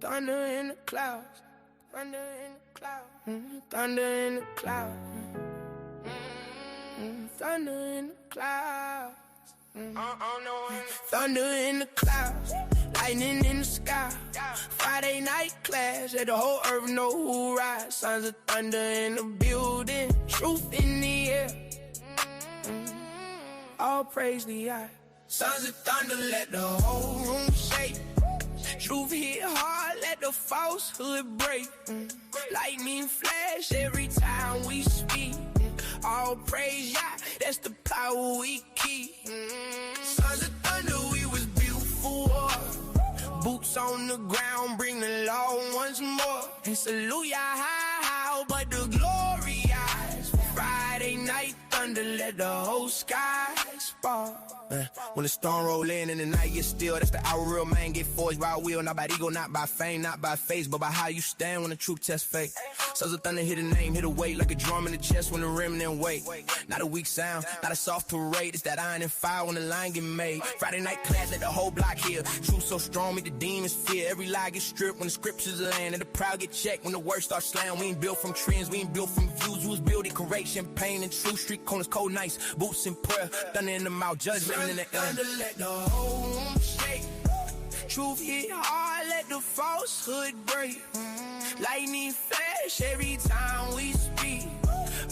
Thunder in the clouds, thunder in the clouds, thunder in the clouds, thunder in the clouds, thunder in the clouds, lightning in the sky. Friday night clash, let the whole earth know who rides. Sons of thunder in the building, truth in the air. All praise the high. Sons of thunder, let the whole room shake. Truth hit hard, let the falsehood break. Lightning flash every time we speak. All praise Yah, that's the power we keep. Sons of thunder, we was built for war. Boots on the ground, bring the law once more. And salute Yah how, but the glory eyes. Friday night thunder, let the whole sky spark. When the storm roll in and the night gets still, that's the hour real man get forged by will, not by ego, not by fame, not by face, but by how you stand when the truth test fake. Sons of thunder hit a name, hit a weight like a drum in the chest when the remnant wait. Not a weak sound, not a soft parade, it's that iron and fire when the line get made. Friday night class, let the whole block hear. Truth so strong, make the demons fear. Every lie get stripped when the scriptures land, and the proud get checked when the words start slam. We ain't built from trends, we ain't built from views. We was building correction, pain and truth. Street corners, cold nights, boots in prayer, thunder in the mouth, judgment in the air. Thunder, let the whole room shake. Truth hit hard, let the falsehood break. Lightning flash every time we speak.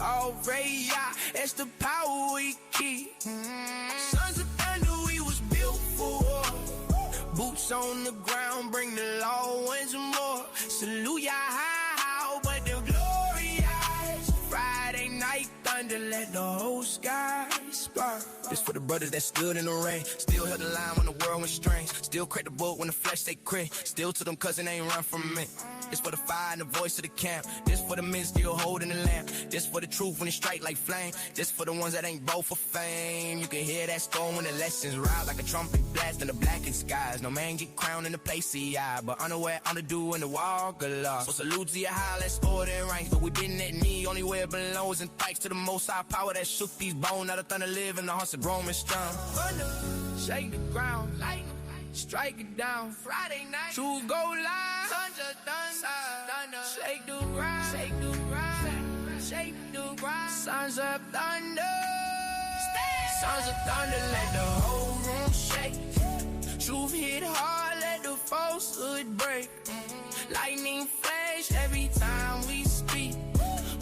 All praise Yah, that's the power we keep. Sons of thunder, we was built for war. Boots on the ground, bring the law once more. Salute Yah how, but the glory eyes. Friday night thunder, let the whole sky spark. This for the brothers that stood in the rain, still held the line when the world went strange, still cracked the book when the flesh they cray, still to them cousin ain't run from me. This for the fire and the voice of the camp, this for the men still holding the lamp, this for the truth when it strike like flame, this for the ones that ain't bold for fame. You can hear that storm when the lessons rise like a trumpet blast in the blackened skies. No man get crowned in the place he eye, but unaware, honor due in the walk of law. So salute to your high, let's order in ranks, but we been at knee, only where it belongs. And thanks to the most high power that shook these bones, now the thunder live in the hearts of Roman strong. Thunder, shake the ground, lightning, strike it down. Friday night, truth go live. Thunder, thunder, shake the ground, shake the ground, shake the ground. Sons of thunder, sons of thunder, let the whole room shake. Truth hit hard, let the falsehood break. Lightning flash every time we speak.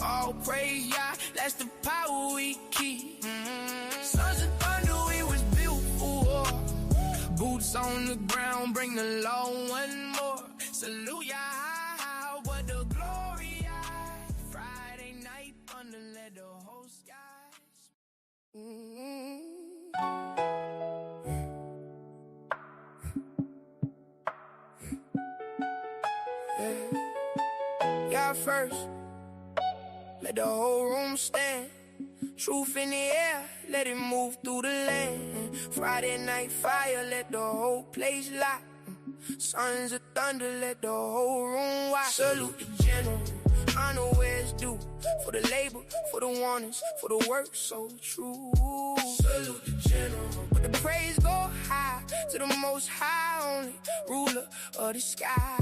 All praise Yah, that's the power we keep. Sons of thunder, we was built for war. Boots on the ground, bring the law one more. Salute Yah, but the glory I. Friday night thunder, let the whole skies. Yeah, first, let the whole room stand. Truth in the air, let it move through the land. Friday night fire, let the whole place light. Sons of thunder, let the whole room watch. Salute the general, honor where it's due. For the labor, for the warnings, for the work so true. Salute the general, but the praise go high to the most high, only ruler of the sky.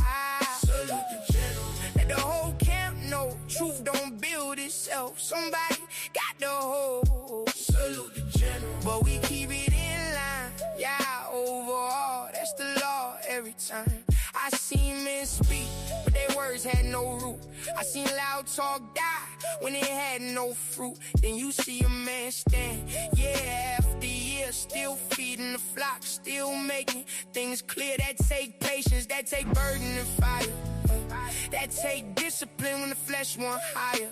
Salute the general, let the whole camp know truth don't build itself. Somebody got the whole. Salute the general, but we keep it in line. Yeah, overall, that's the law every time. I seen men speak, but their words had no root. I seen loud talk die when it had no fruit. Then you see a man stand, yeah, after years, still feeding the flock, still making things clear. That take patience, that take burden and fire. That take discipline when the flesh want higher.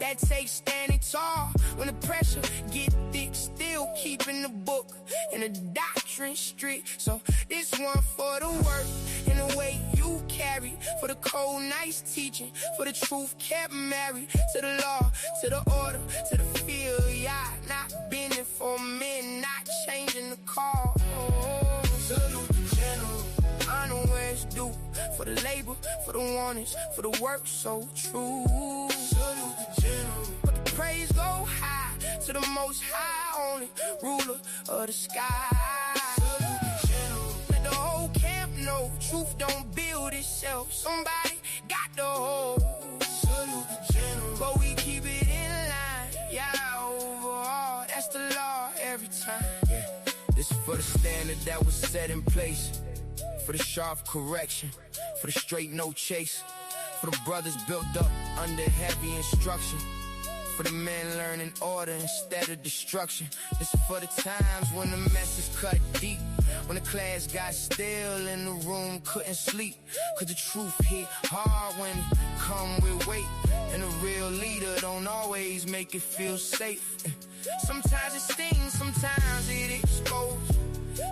That takes standing tall when the pressure get thick. Still keeping the book and the doctrine strict. So this one for the work and the way you carry, for the cold nights teaching, for the truth kept married to the law, to the order, to the field. Yeah, not bending for men, not changing the call. Salute the general, honor where it's due. For the labor, for the warnings, for the work so true. Salute the general, but the praise go high to the most high, only ruler of the sky. Salute the general, let the whole camp know truth don't build itself. time. Yeah. This is for the standard that was set in place, for the sharp correction, for the straight no chase, for the brothers built up under heavy instruction, for the men learning order instead of destruction. This is for the times when the message cut deep, when the class got still in the room, couldn't sleep, cause the truth hit hard when it come with weight, and a real leader don't always make it feel safe. Sometimes it stings, sometimes it exposes,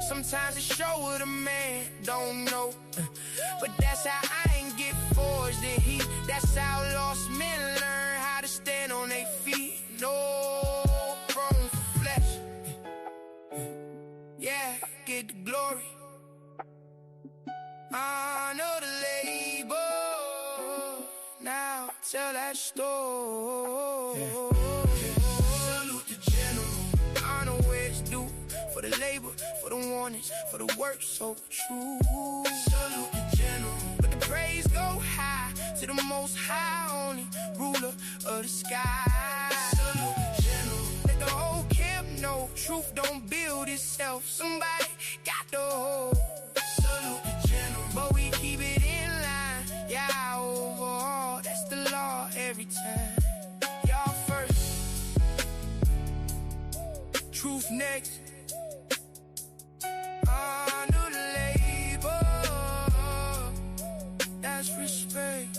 sometimes it show what a man don't know. But that's how I ain't get forged in heat. That's how lost men learn how to stand on their feet. No throne for flesh. Yeah, get the glory. Honor the labor. Now tell that story. Salute the general. Honor where it's due. For the labor, for the warnings, for the work so true. Salute the general. But the praise go high to the most high, only ruler of the sky. Salute the general. Let the whole camp know truth don't build itself. Somebody got the whole. Salute the general. But we keep it in line. Yeah, overall, that's the law every time. Y'all first. Truth next. Honor the labor, that's respect.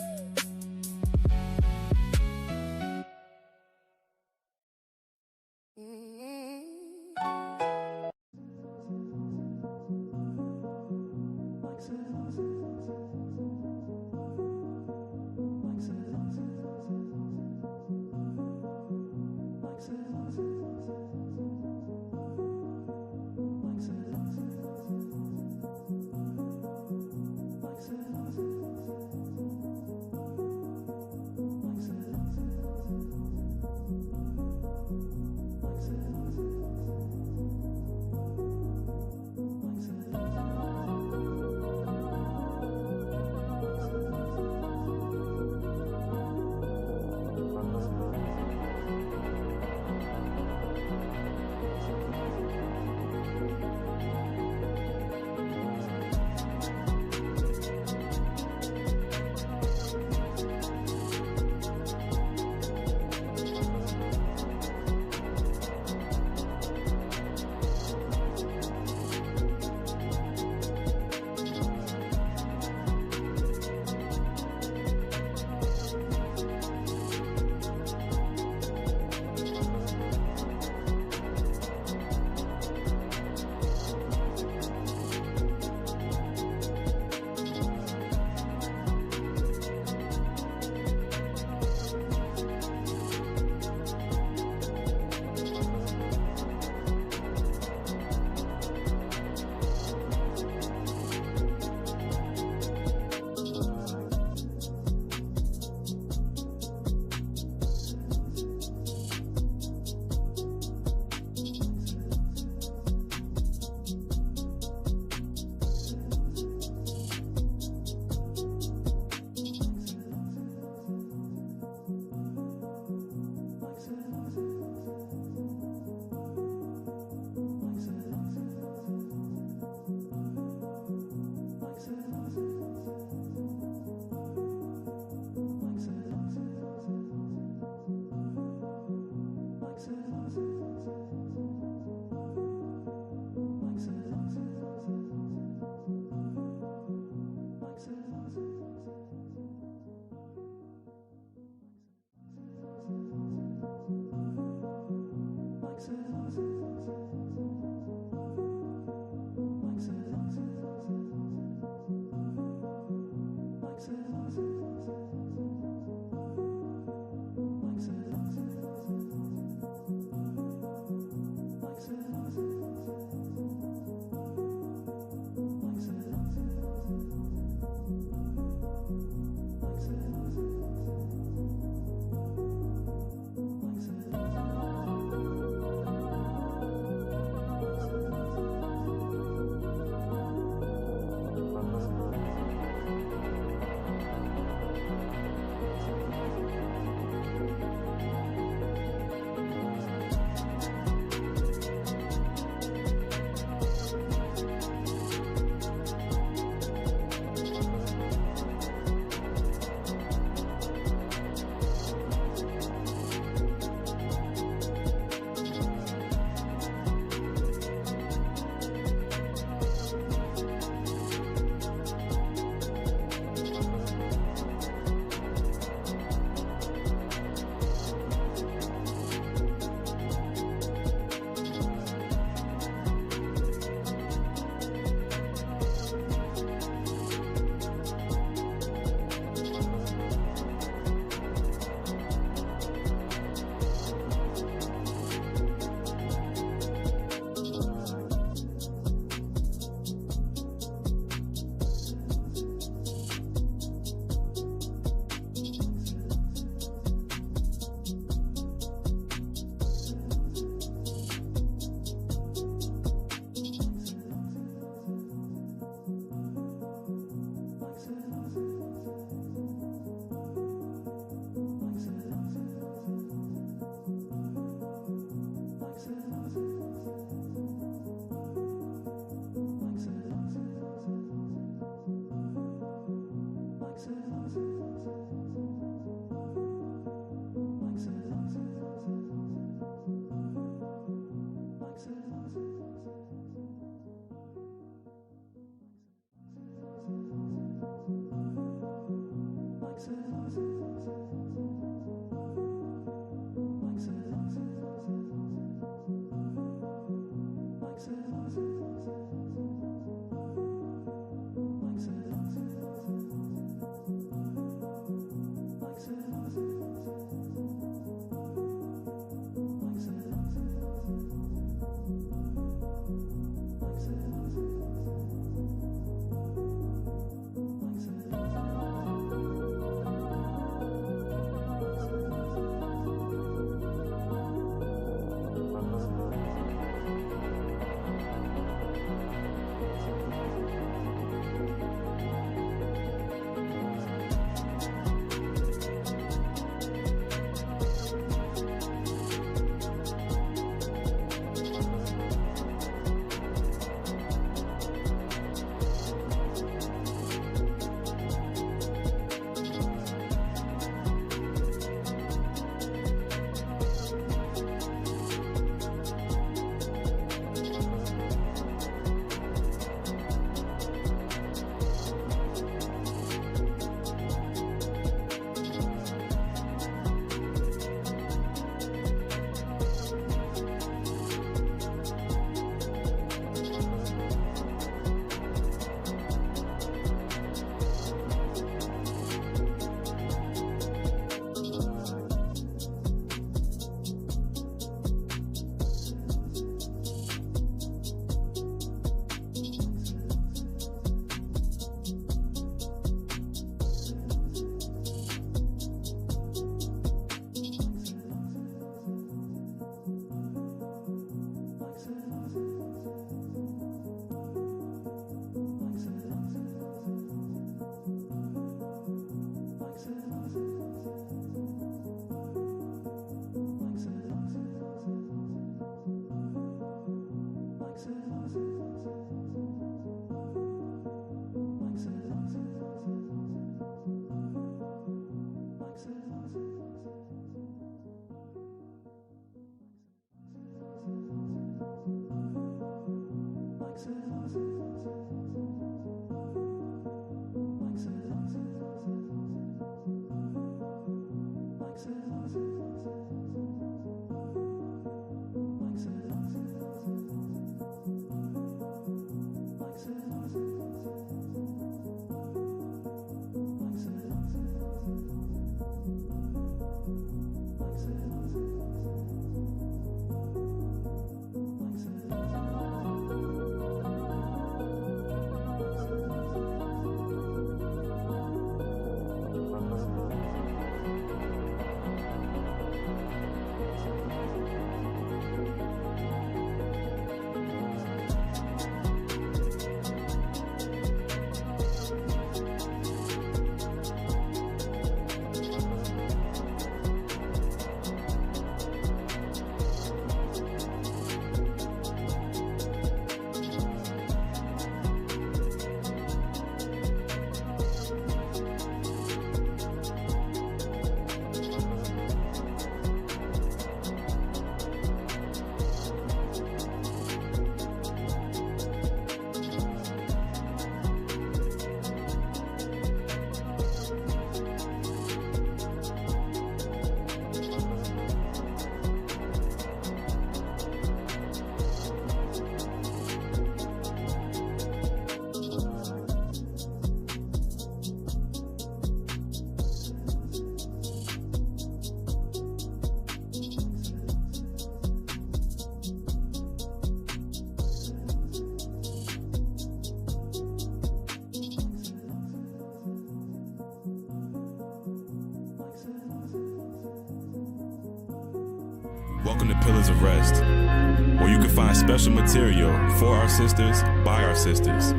Welcome to Pillars of Rest, where you can find special material for our sisters, by our sisters.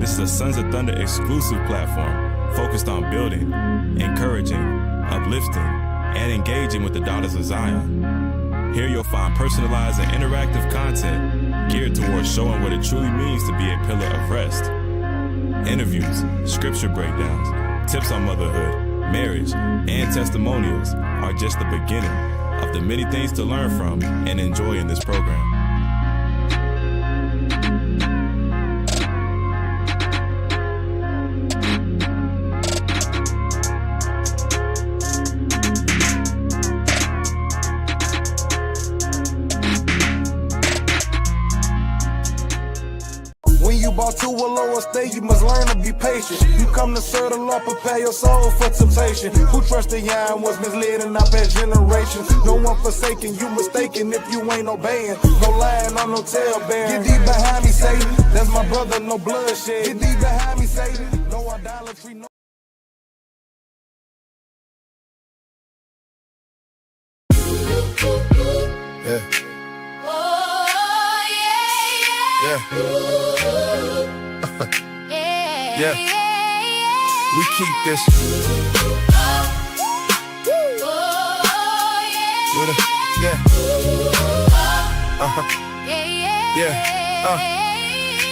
This is a Sons of Thunder exclusive platform focused on building, encouraging, uplifting, and engaging with the daughters of Zion. Here you'll find personalized and interactive content geared towards showing what it truly means to be a pillar of rest. Interviews, scripture breakdowns, tips on motherhood, marriage, and testimonials are just the beginning of the many things to learn from and enjoy in this program. When you bought to a lower state, you must learn to be patient. You come to serve the Lord, prepare your soul for temptation. Who trust the young was misled in our past generations. No one forsaken, you mistaken if you ain't obeying. No lying on no talebearing. Get thee behind me, Satan. That's my brother, no bloodshed. Get thee behind me, Satan. No idolatry, no. Yeah. Yeah. We keep this. Yeah.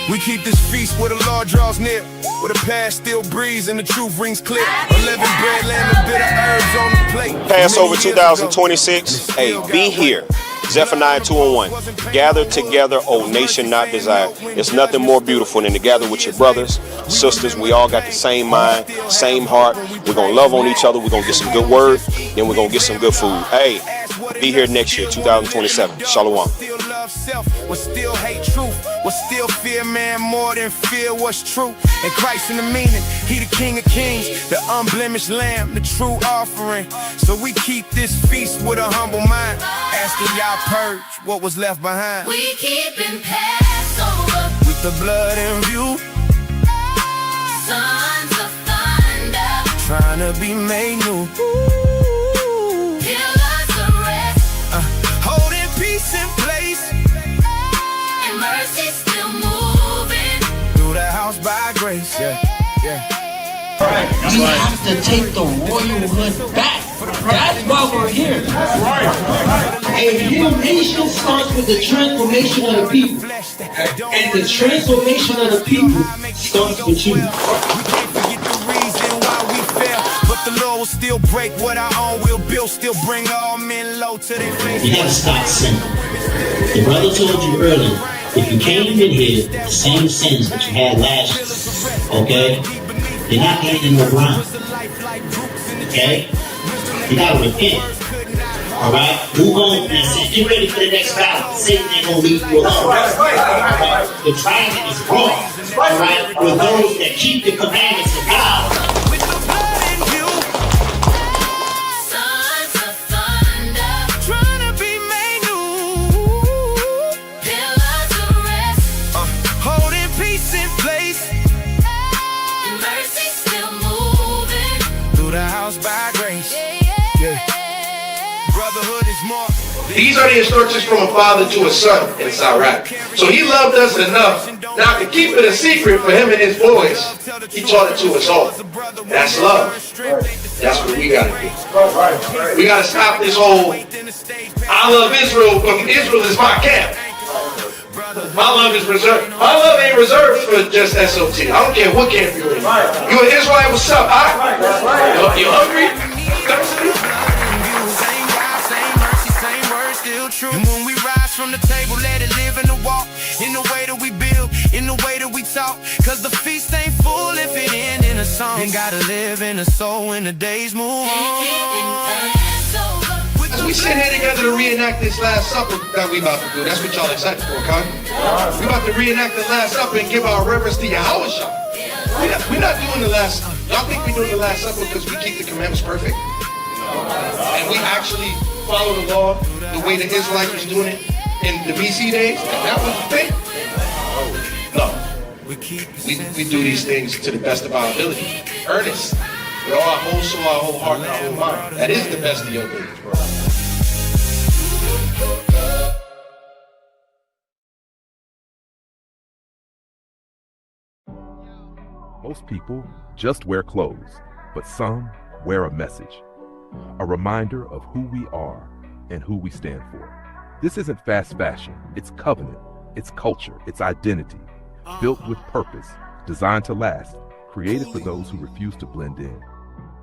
We keep this feast where the Lord draws near, where the past still breathes and the truth rings clear. 11 bread, lamb, and bitter herbs on the plate. Passover 2026. Hey, be here. Zephaniah 2:1. Gather together, O nation not desired. There's nothing more beautiful than to gather with your brothers, sisters. We all got the same mind, same heart. We're going to love on each other. We're going to get some good word. Then we're going to get some good food. Hey, be here next year, 2027. Shalom. Still love self, will still hate truth, will still fear man more than fear what's true. And Christ in the meaning, he the King of Kings, the unblemished lamb, the true offering. So we keep this feast with a humble mind, asking y'all purge what was left behind. We keepin' Passover with the blood in view, Sons of Thunder, trying to be made new. Pillars of rest, Holding peace in place, and mercy still moving through the house by grace. Yeah. We have to take the royalhood back. That's why we're here. A new nation starts with the transformation of the people. And the transformation of the people starts with you. We can't forget the reason why we fell, but the Lord will still break what our own will build, still bring all men low to their face. You gotta stop sinning. The brother told you earlier, if you came in here, the same sins that you had last year, okay? You're not getting no ground. Okay? You gotta repent. Alright? Move on and say, get ready for the next battle. Satan ain't gonna leave you alone. Right? The dragon is wrong. Alright? For those that keep the commandments of God. Sons of Thunder, Trying to be made new, Pillars of rest, holding peace in place and mercy still moving. through the house by grace. Brotherhood is more. These are the instructions from a father to a son in Sirach. So he loved us enough not to keep it a secret for him and his boys. He taught it to us all. That's love. That's what we got to do. We got to stop this whole, I love Israel, but Israel is my camp. My love is reserved. My love ain't reserved for just SOT. I don't care what camp you're in. You an Israelite, what's up? You hungry? Thirsty? And when we rise from the table, let it live in the walk, in the way that we build, in the way that we talk. Cause the feast ain't full if it ain't in a song. And gotta live in the soul when the days move on. As we sit here together to reenact this Last Supper that we about to do, that's what y'all excited for, okay? We about to reenact the Last Supper and give our reverence to Yahweh. We're not doing the Last Supper. Y'all think we're doing the Last Supper because we keep the commandments perfect? And we actually follow the law the way the Israelites was doing it in the BC days? That was the thing? No. We do these things to the best of our ability. Earnest. With all our whole soul, our whole heart, and our whole mind. That is the best of your ability, bro. Most people just wear clothes, but some wear a message, a reminder of who we are and who we stand for. This isn't fast fashion, it's covenant, it's culture, it's identity, built with purpose, designed to last, created for those who refuse to blend in.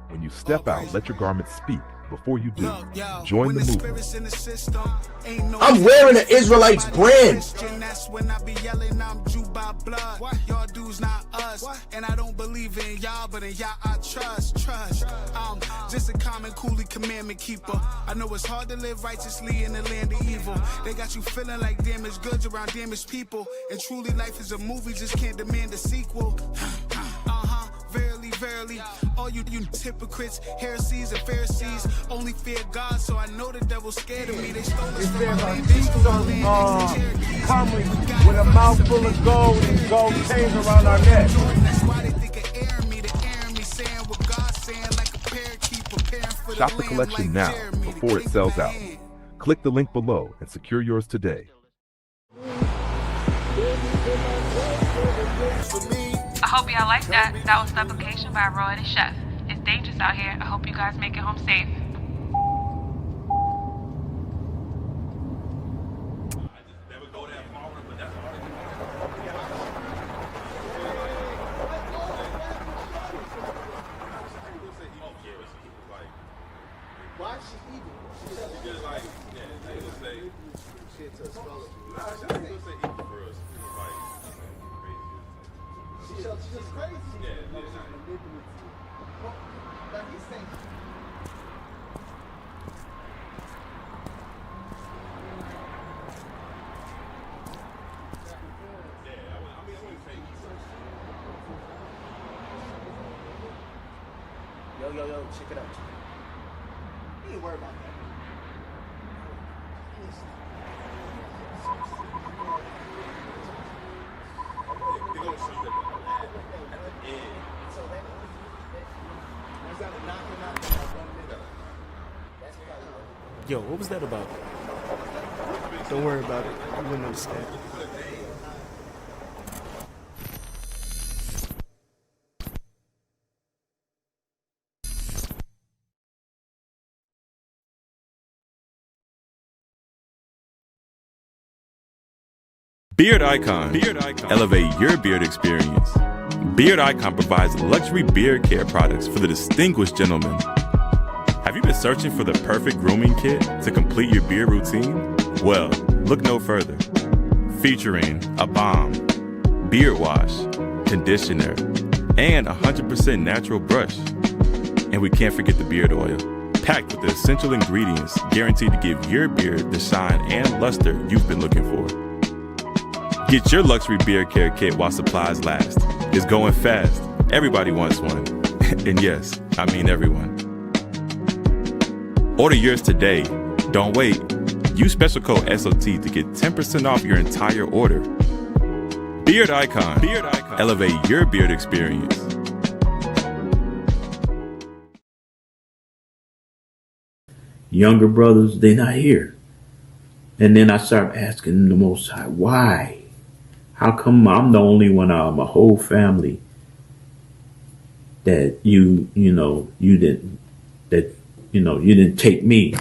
When you step out, let your garments speak. Before you do, join the movement. I'm wearing an Israelite's brand. That's when I be yelling, I'm Jew by blood. Y'all dudes not us. And I don't believe in y'all, but in y'all I trust. I'm just a common coolie commandment keeper. I know it's hard to live righteously in the land of evil. They got you feeling like damaged goods around damaged people. And truly life is a movie, just can't demand a sequel. Verily, verily, all you hypocrites, heresies and Pharisees only fear God, so I know the devil's scared of me. They stole us from my land, they stole our land. Coming with a mouthful of gold and gold chains around our neck. That's why they think of airing me, saying what God's saying, like a parakeet preparing for the Shop the lamb, collection like now Jeremy, before it sells out. Click the link below and secure yours today. I hope y'all like that. That was Supplication by Roy the Chef. It's dangerous out here. I hope you guys make it home safe. Yo, check it out. You ain't worried about that. Yo, what was that about? Don't worry about it. You wouldn't understand. Beard Icon. Elevate your beard experience. Beard Icon provides luxury beard care products for the distinguished gentleman. Have you been searching for the perfect grooming kit to complete your beard routine? Well, look no further. Featuring a balm, beard wash, conditioner, and 100% natural brush. And we can't forget the beard oil, packed with the essential ingredients guaranteed to give your beard the shine and luster you've been looking for. Get your luxury beard care kit while supplies last. It's going fast. Everybody wants one. And yes, I mean everyone. Order yours today. Don't wait. Use special code SOT to get 10% off your entire order. Beard Icon. Elevate your beard experience. Younger brothers, they're not here. And then I start asking the Most High, why? How come I'm the only one out of my whole family that you didn't take me?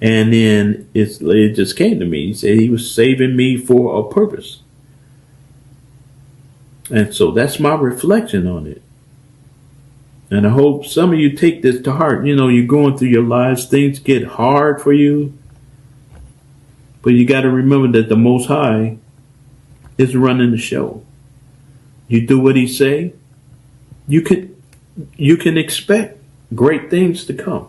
And then it just came to me. He said he was saving me for a purpose. And so that's my reflection on it. And I hope some of you take this to heart. You're going through your lives, things get hard for you. But you got to remember that the Most High is running the show. You do what he say, you can expect great things to come.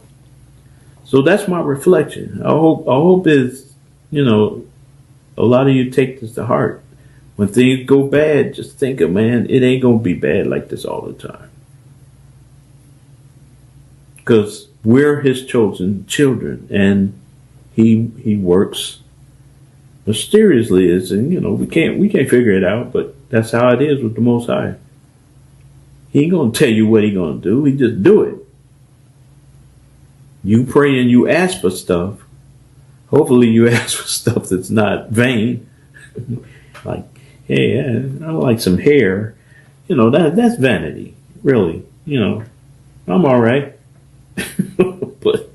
So that's my reflection. I hope is, a lot of you take this to heart. When things go bad, just think of, man, it ain't gonna be bad like this all the time. Because we're his chosen children, and he works mysteriously. We can't figure it out, but that's how it is with the Most High. He ain't gonna tell you what he gonna do. He just do it. You pray and you ask for stuff. Hopefully you ask for stuff that's not vain. Like, hey, I like some hair. You know, that's vanity, really. You know, I'm all right. But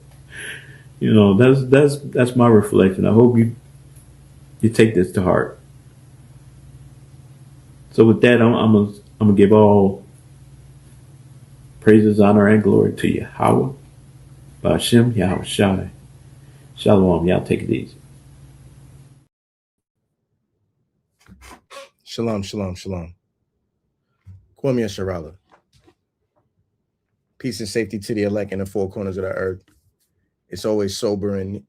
you know, that's my reflection. I hope you take this to heart. So with that, I'm gonna give all praises, honor, and glory to Yahweh, Ba'ashem, Yahweh Shai. Shalom. Y'all take it easy. Shalom, shalom, shalom. Kwame Sharala. Peace and safety to the elect in the four corners of the earth. It's always sobering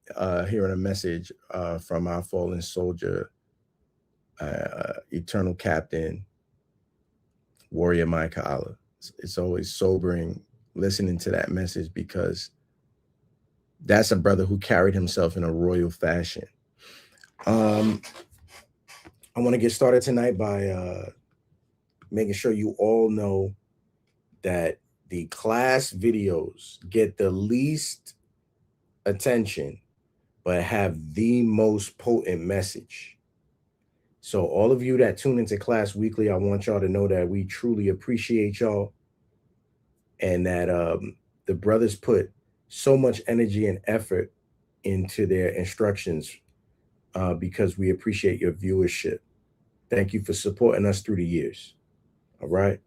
hearing a message from our fallen soldier, eternal captain, warrior Micah Allah. It's always sobering listening to that message because that's a brother who carried himself in a royal fashion. I want to get started tonight by making sure you all know that the class videos get the least attention, but have the most potent message. So all of you that tune into class weekly, I want y'all to know that we truly appreciate y'all, and that the brothers put so much energy and effort into their instructions because we appreciate your viewership. Thank you for supporting us through the years. All right.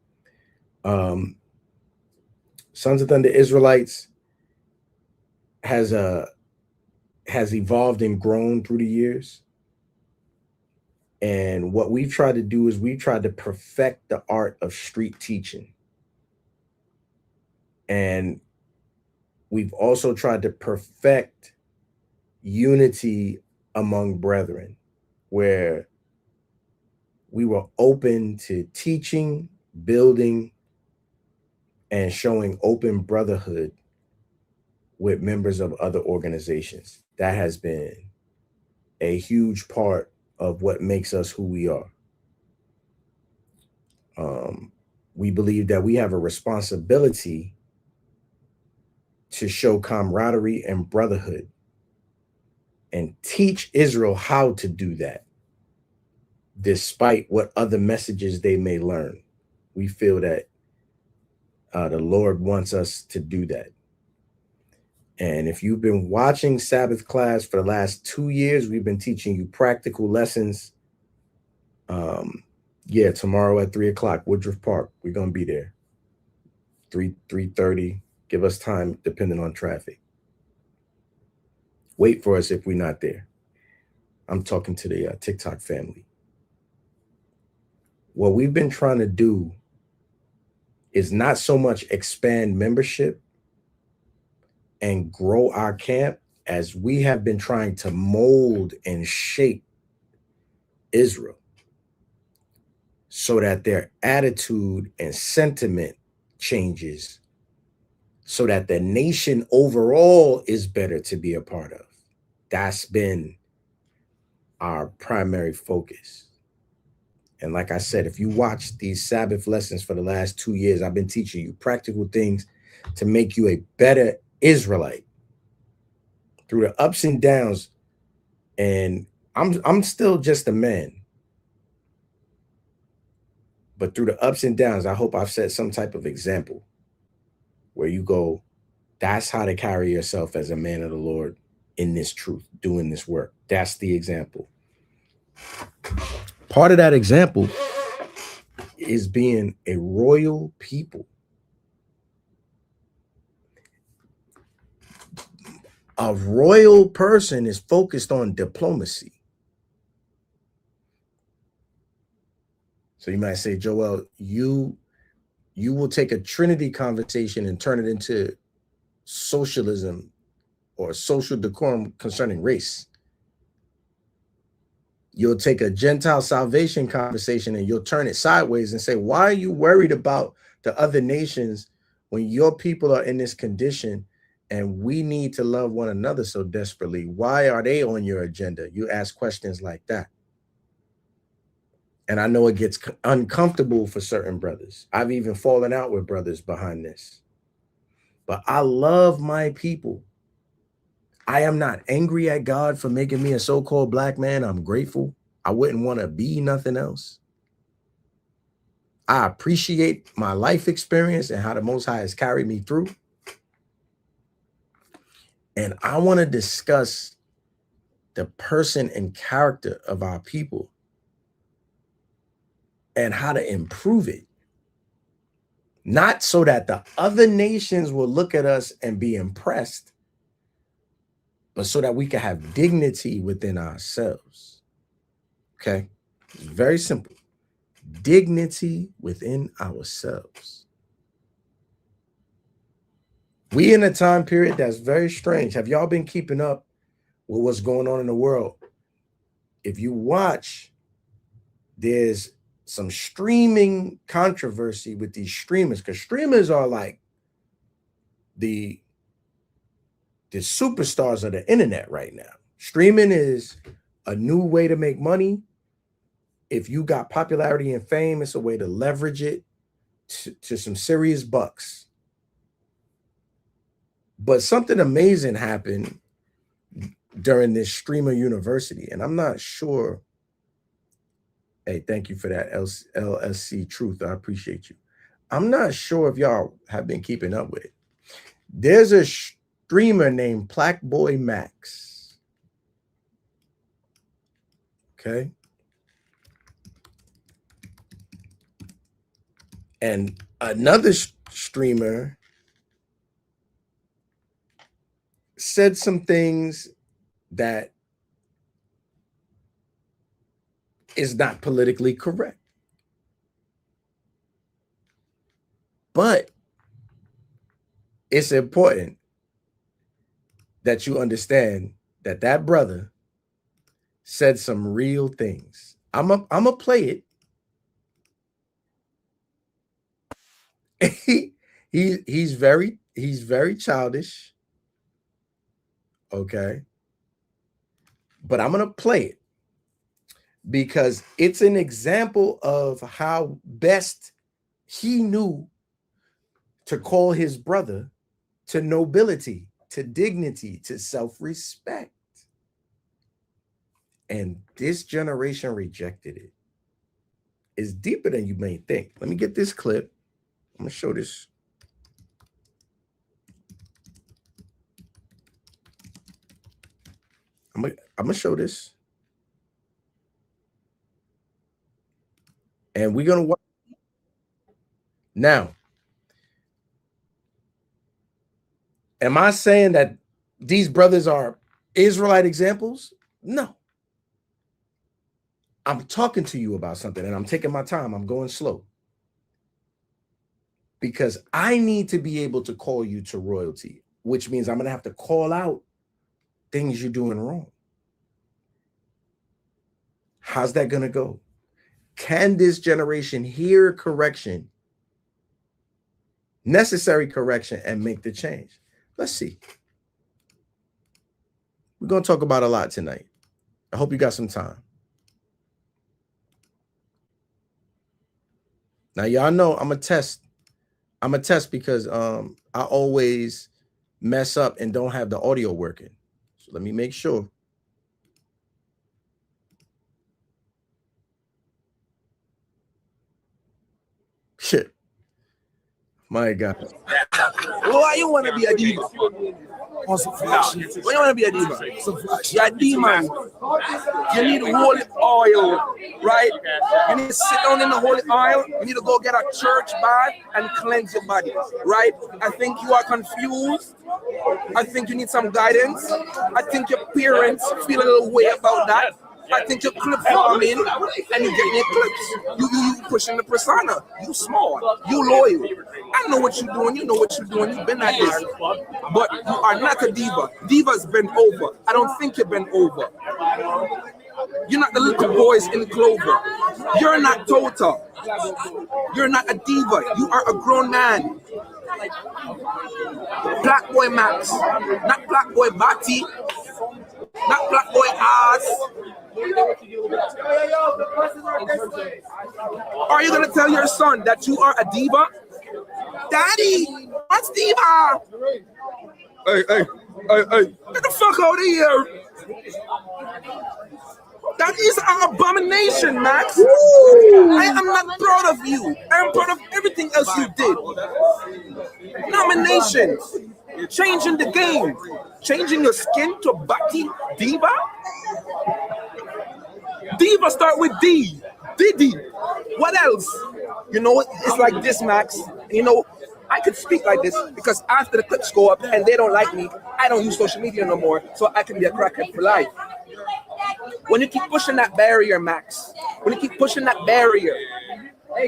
Sons of Thunder Israelites has evolved and grown through the years. And what we've tried to do is we've tried to perfect the art of street teaching. And we've also tried to perfect unity among brethren, where we were open to teaching, building, and showing open brotherhood with members of other organizations. That has been a huge part of what makes us who we are. We believe that we have a responsibility to show camaraderie and brotherhood and teach Israel how to do that, despite what other messages they may learn. We feel that the Lord wants us to do that. And if you've been watching Sabbath class for the last 2 years, we've been teaching you practical lessons. Yeah, tomorrow at 3 o'clock, Woodruff Park. We're going to be there. 3:30. Give us time, depending on traffic. Wait for us if we're not there. I'm talking to the TikTok family. What we've been trying to do is not so much expand membership and grow our camp as we have been trying to mold and shape Israel so that their attitude and sentiment changes, so that the nation overall is better to be a part of. That's been our primary focus. And like I said, if you watch these Sabbath lessons for the last 2 years, I've been teaching you practical things to make you a better Israelite through the ups and downs. And I'm still just a man. But through the ups and downs, I hope I've set some type of example where you go, that's how to carry yourself as a man of the Lord in this truth, doing this work. That's the example. Part of that example is being a royal people. A royal person is focused on diplomacy. So you might say, Joel, you will take a Trinity conversation and turn it into socialism or social decorum concerning race. You'll take a Gentile salvation conversation and you'll turn it sideways and say, why are you worried about the other nations when your people are in this condition and we need to love one another so desperately? Why are they on your agenda? You ask questions like that. And I know it gets uncomfortable for certain brothers. I've even fallen out with brothers behind this. But I love my people. I am not angry at God for making me a so-called black man. I'm grateful. I wouldn't want to be nothing else. I appreciate my life experience and how the Most High has carried me through. And I want to discuss the person and character of our people and how to improve it. Not so that the other nations will look at us and be impressed, but so that we can have dignity within ourselves. Okay? It's very simple. Dignity within ourselves. We in a time period that's very strange. Have y'all been keeping up with what's going on in the world? If you watch, there's some streaming controversy with these streamers, because streamers are like the superstars of the internet right now. Streaming is a new way to make money. If you got popularity and fame, it's a way to leverage it to some serious bucks. But something amazing happened during this streamer university, and I'm not sure. Hey, thank you for that, LSC Truth. I appreciate you. I'm not sure if y'all have been keeping up with it. There's a streamer named Black Boy Max. Okay. And another streamer said some things that is not politically correct. But it's important that you understand that that brother said some real things. I'm gonna play it. He's very childish. Okay. But I'm gonna play it because it's an example of how best he knew to call his brother to nobility, to dignity, to self-respect. And this generation rejected it. It's deeper than you may think. Let me get this clip. I'm gonna show this. I'm gonna show this. And we're gonna watch. Now, am I saying that these brothers are Israelite examples? No. I'm talking to you about something and I'm taking my time. I'm going slow. Because I need to be able to call you to royalty, which means I'm going to have to call out things you're doing wrong. How's that going to go? Can this generation hear correction, necessary correction, and make the change? Let's see. We're going to talk about a lot tonight. I hope you got some time. Now, y'all know I'm a test. I'm a test because I always mess up and don't have the audio working. So let me make sure. Shit. My God. Why you want to be a diva? On some flash. Why you want to be a diva? Some flash. You're a demon. You need holy oil, right? You need to sit down in the holy oil. You need to go get a church bath and cleanse your body, right? I think you are confused. I think you need some guidance. I think your parents feel a little way about that. I think you're clip farming and you get your clips. You pushing the persona. You small. You loyal. I know what you're doing. You know what you're doing. You've been at this. But you are not a diva. Diva's been over. I don't think you've been over. You're not the little boys in clover. You're not Tota. You're not a diva. You are a grown man. Black boy Max. Not Black boy Batty. Not Black boy ass. Are you gonna tell your son that you are a diva? Daddy, what's diva? Hey, get the fuck out of here. That is an abomination, Max. I am not proud of you. I am proud of everything else you did. Nominations, changing the game, changing your skin to Bati Diva. Diva start with D. Diddy. What else? You know, it's like this, Max. You know, I could speak like this because after the clips go up and they don't like me, I don't use social media no more, so I can be a crackhead for life. When you keep pushing that barrier, Max, when you keep pushing that barrier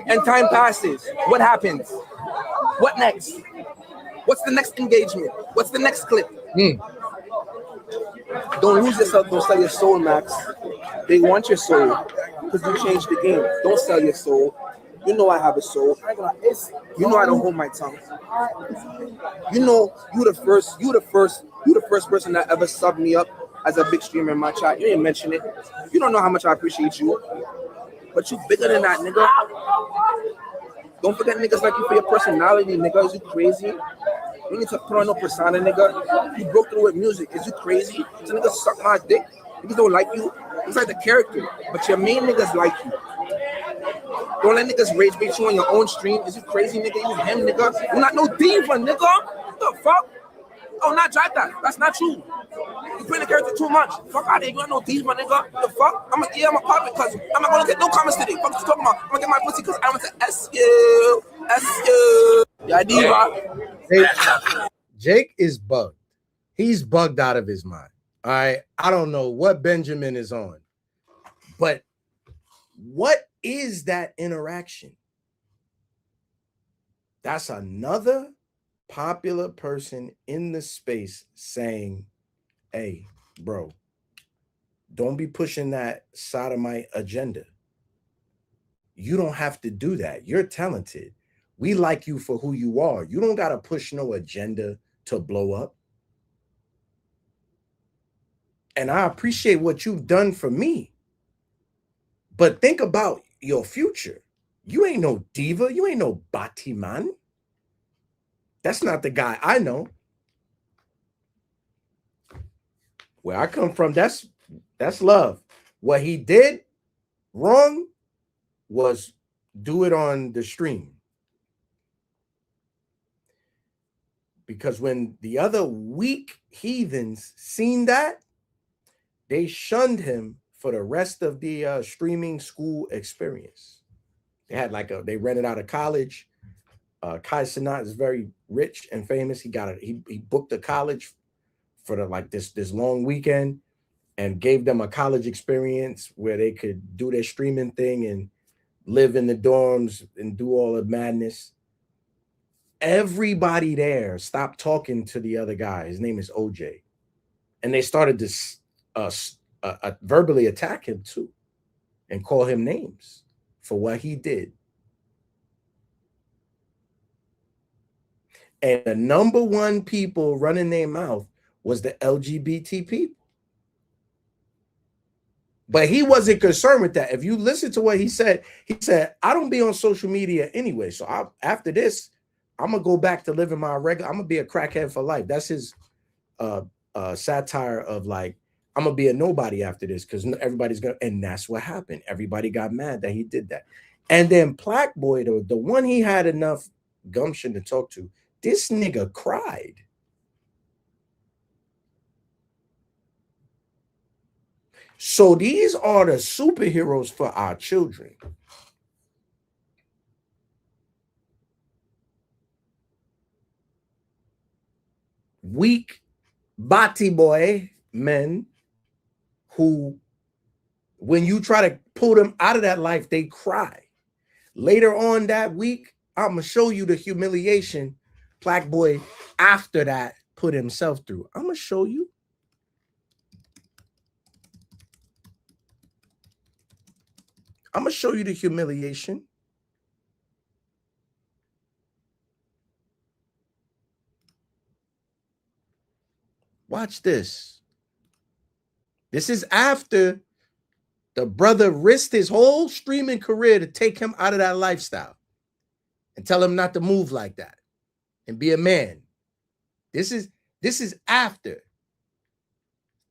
and time passes, what happens? What next? What's the next engagement? What's the next clip? Don't lose yourself, don't sell your soul, Max. They want your soul because you changed the game. Don't sell your soul. You know I have a soul. You know I don't hold my tongue. You know you the first person that ever subbed me up as a big streamer in my chat. You didn't mention it. You don't know how much I appreciate you. But you bigger than that, nigga. Don't forget niggas like you for your personality, nigga. Is you crazy? You need to put on no persona, nigga. You broke through with music. Is you crazy? So niggas suck my dick. Niggas don't like you. It's like the character. But your main niggas like you. Don't let niggas rage bait you on your own stream. Is you crazy, nigga? You him, nigga. You're not no diva, nigga. What the fuck? Oh, not drive that. That's not you. You playing the character too much. Fuck out of here. You ain't no diva, nigga. What the fuck? I'm a pop it because I'm not gonna get no comments today. Fuck you talking about? I'm gonna get my pussy because I want to S you. Yeah, diva. Jake is bugged. He's bugged out of his mind. All right. I don't know what Benjamin is on, but what is that interaction? That's another popular person in the space saying, hey, bro, don't be pushing that sodomite agenda. You don't have to do that. You're talented. We like you for who you are. You don't got to push no agenda to blow up. And I appreciate what you've done for me. But think about your future. You ain't no diva. You ain't no Batiman. That's not the guy I know. Where I come from, that's love. What he did wrong was do it on the stream. Because when the other weak heathens seen that, they shunned him for the rest of the streaming school experience. They had they rented out a college. Kai Cenat is very rich and famous. He booked a college for this long weekend and gave them a college experience where they could do their streaming thing and live in the dorms and do all the madness. Everybody there stopped talking to the other guy. His name is OJ. And they started to verbally attack him too and call him names for what he did. And the number one people running their mouth was the LGBT people. But he wasn't concerned with that. If you listen to what he said, I don't be on social media anyway. So after this, I'm going to go back to living my regular. I'm going to be a crackhead for life. That's his satire of I'm going to be a nobody after this because everybody's going to. And that's what happened. Everybody got mad that he did that. And then Plaque Boy, the one he had enough gumption to talk to, this nigga cried. So these are the superheroes for our children. Weak body boy men who, when you try to pull them out of that life, they cry. Later on that week, I'm going to show you the humiliation Plaque Boy after that put himself through. I'm going to show you. I'm going to show you the humiliation. Watch this. This is after the brother risked his whole streaming career to take him out of that lifestyle and tell him not to move like that and be a man. This is after.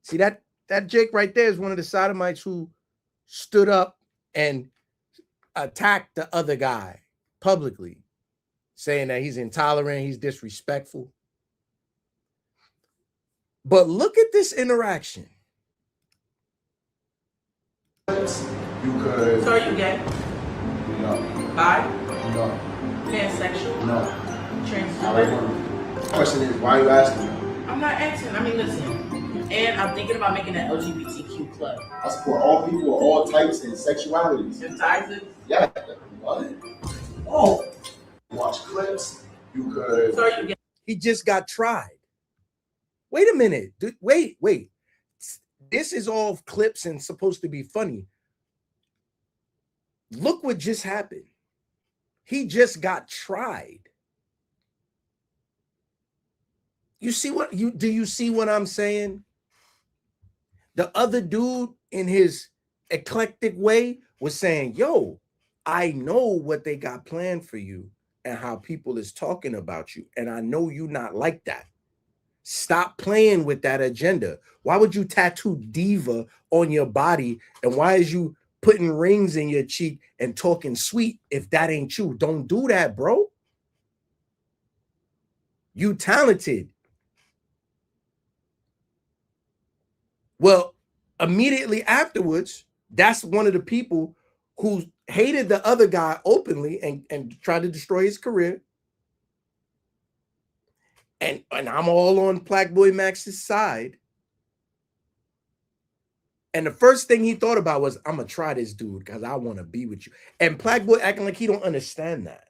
See that Jake right there is one of the sodomites who stood up and attacked the other guy publicly, saying that he's intolerant, he's disrespectful. But look at this interaction. You could. So are you gay? No. Bi? No. Pansexual? No. Transgender? The question is, why are you asking me? I'm not asking. I mean, listen. And I'm thinking about making an LGBTQ club. I support all people of all types and sexualities. And sizes? Yeah. What? Oh. Watch clips. You could. So are you gay? He just got tried. Wait a minute. Wait. This is all clips and supposed to be funny. Look what just happened. He just got tried. You see what do you see what I'm saying? The other dude in his eclectic way was saying, yo, I know what they got planned for you and how people is talking about you. And I know you not like that. Stop playing with that agenda. Why would you tattoo diva on your body? And why is you putting rings in your cheek and talking sweet if that ain't you? Don't do that, bro. You talented. Well, immediately afterwards, that's one of the people who hated the other guy openly and tried to destroy his career. And I'm all on Black Boy Max's side. And the first thing he thought about was, I'm going to try this dude because I want to be with you. And Black Boy acting like he don't understand that.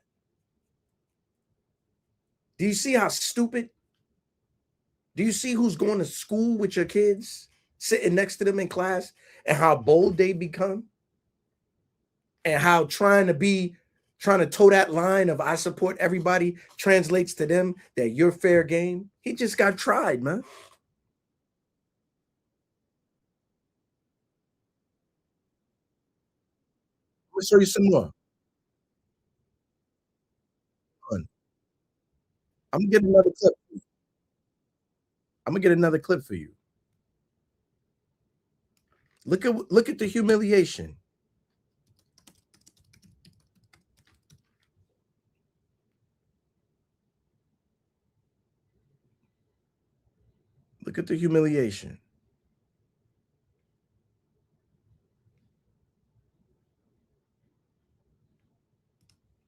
Do you see how stupid? Do you see who's going to school with your kids, sitting next to them in class, and how bold they become? And how trying to toe that line of I support everybody translates to them that you're fair game. He just got tried, man. Let me show you some more. I'm gonna get another clip. I'm gonna get another clip for you. Look at the humiliation. Look at the humiliation.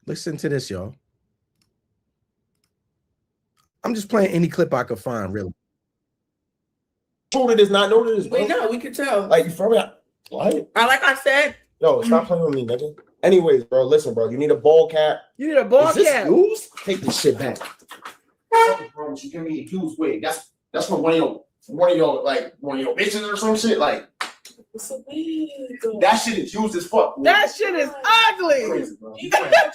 Listen to this, y'all. I'm just playing any clip I could find, really. Told it is not know this, bro. We know, we can tell. Like, you feel me? What? Like I said. Yo, stop playing with me, nigga. Anyways, bro, listen, bro. You need a ball cap. You need a ball cap. Used? Take this shit back. Bro, you give me a used wig. That's from one of your bitches or some shit. Like, It's a wig. that shit is used as fuck. Bro. That shit is ugly. Crazy, bro. That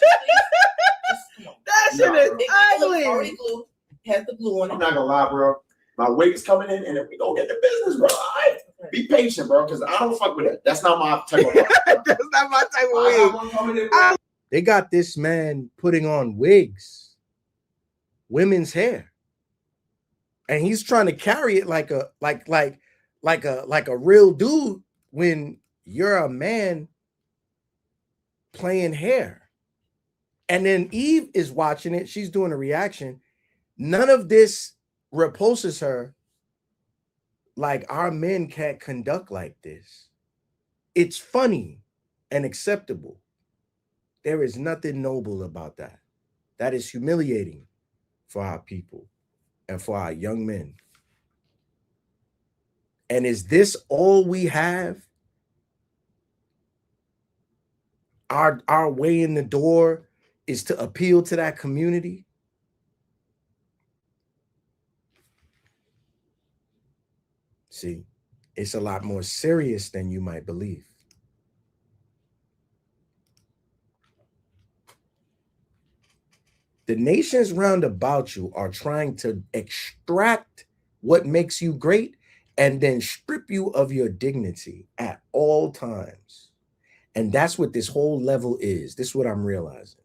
shit is ugly. Has the glue on it. I'm not gonna lie, bro. My wig is coming in, and then we gonna get the business, bro. All right? Be patient, bro, because I don't fuck with it. That's not my type of That's not my type of wig. They got this man putting on wigs, women's hair, and he's trying to carry it like a real dude when you're a man playing hair. And then Eve is watching it. She's doing a reaction. None of this repulses her. Like, our men can't conduct like this. It's funny and acceptable. There is nothing noble about that. That is humiliating for our people and for our young men. And is this all we have? Our way in the door is to appeal to that community? See, it's a lot more serious than you might believe. The nations round about you are trying to extract what makes you great and then strip you of your dignity at all times. And that's what this whole level is. This is what I'm realizing.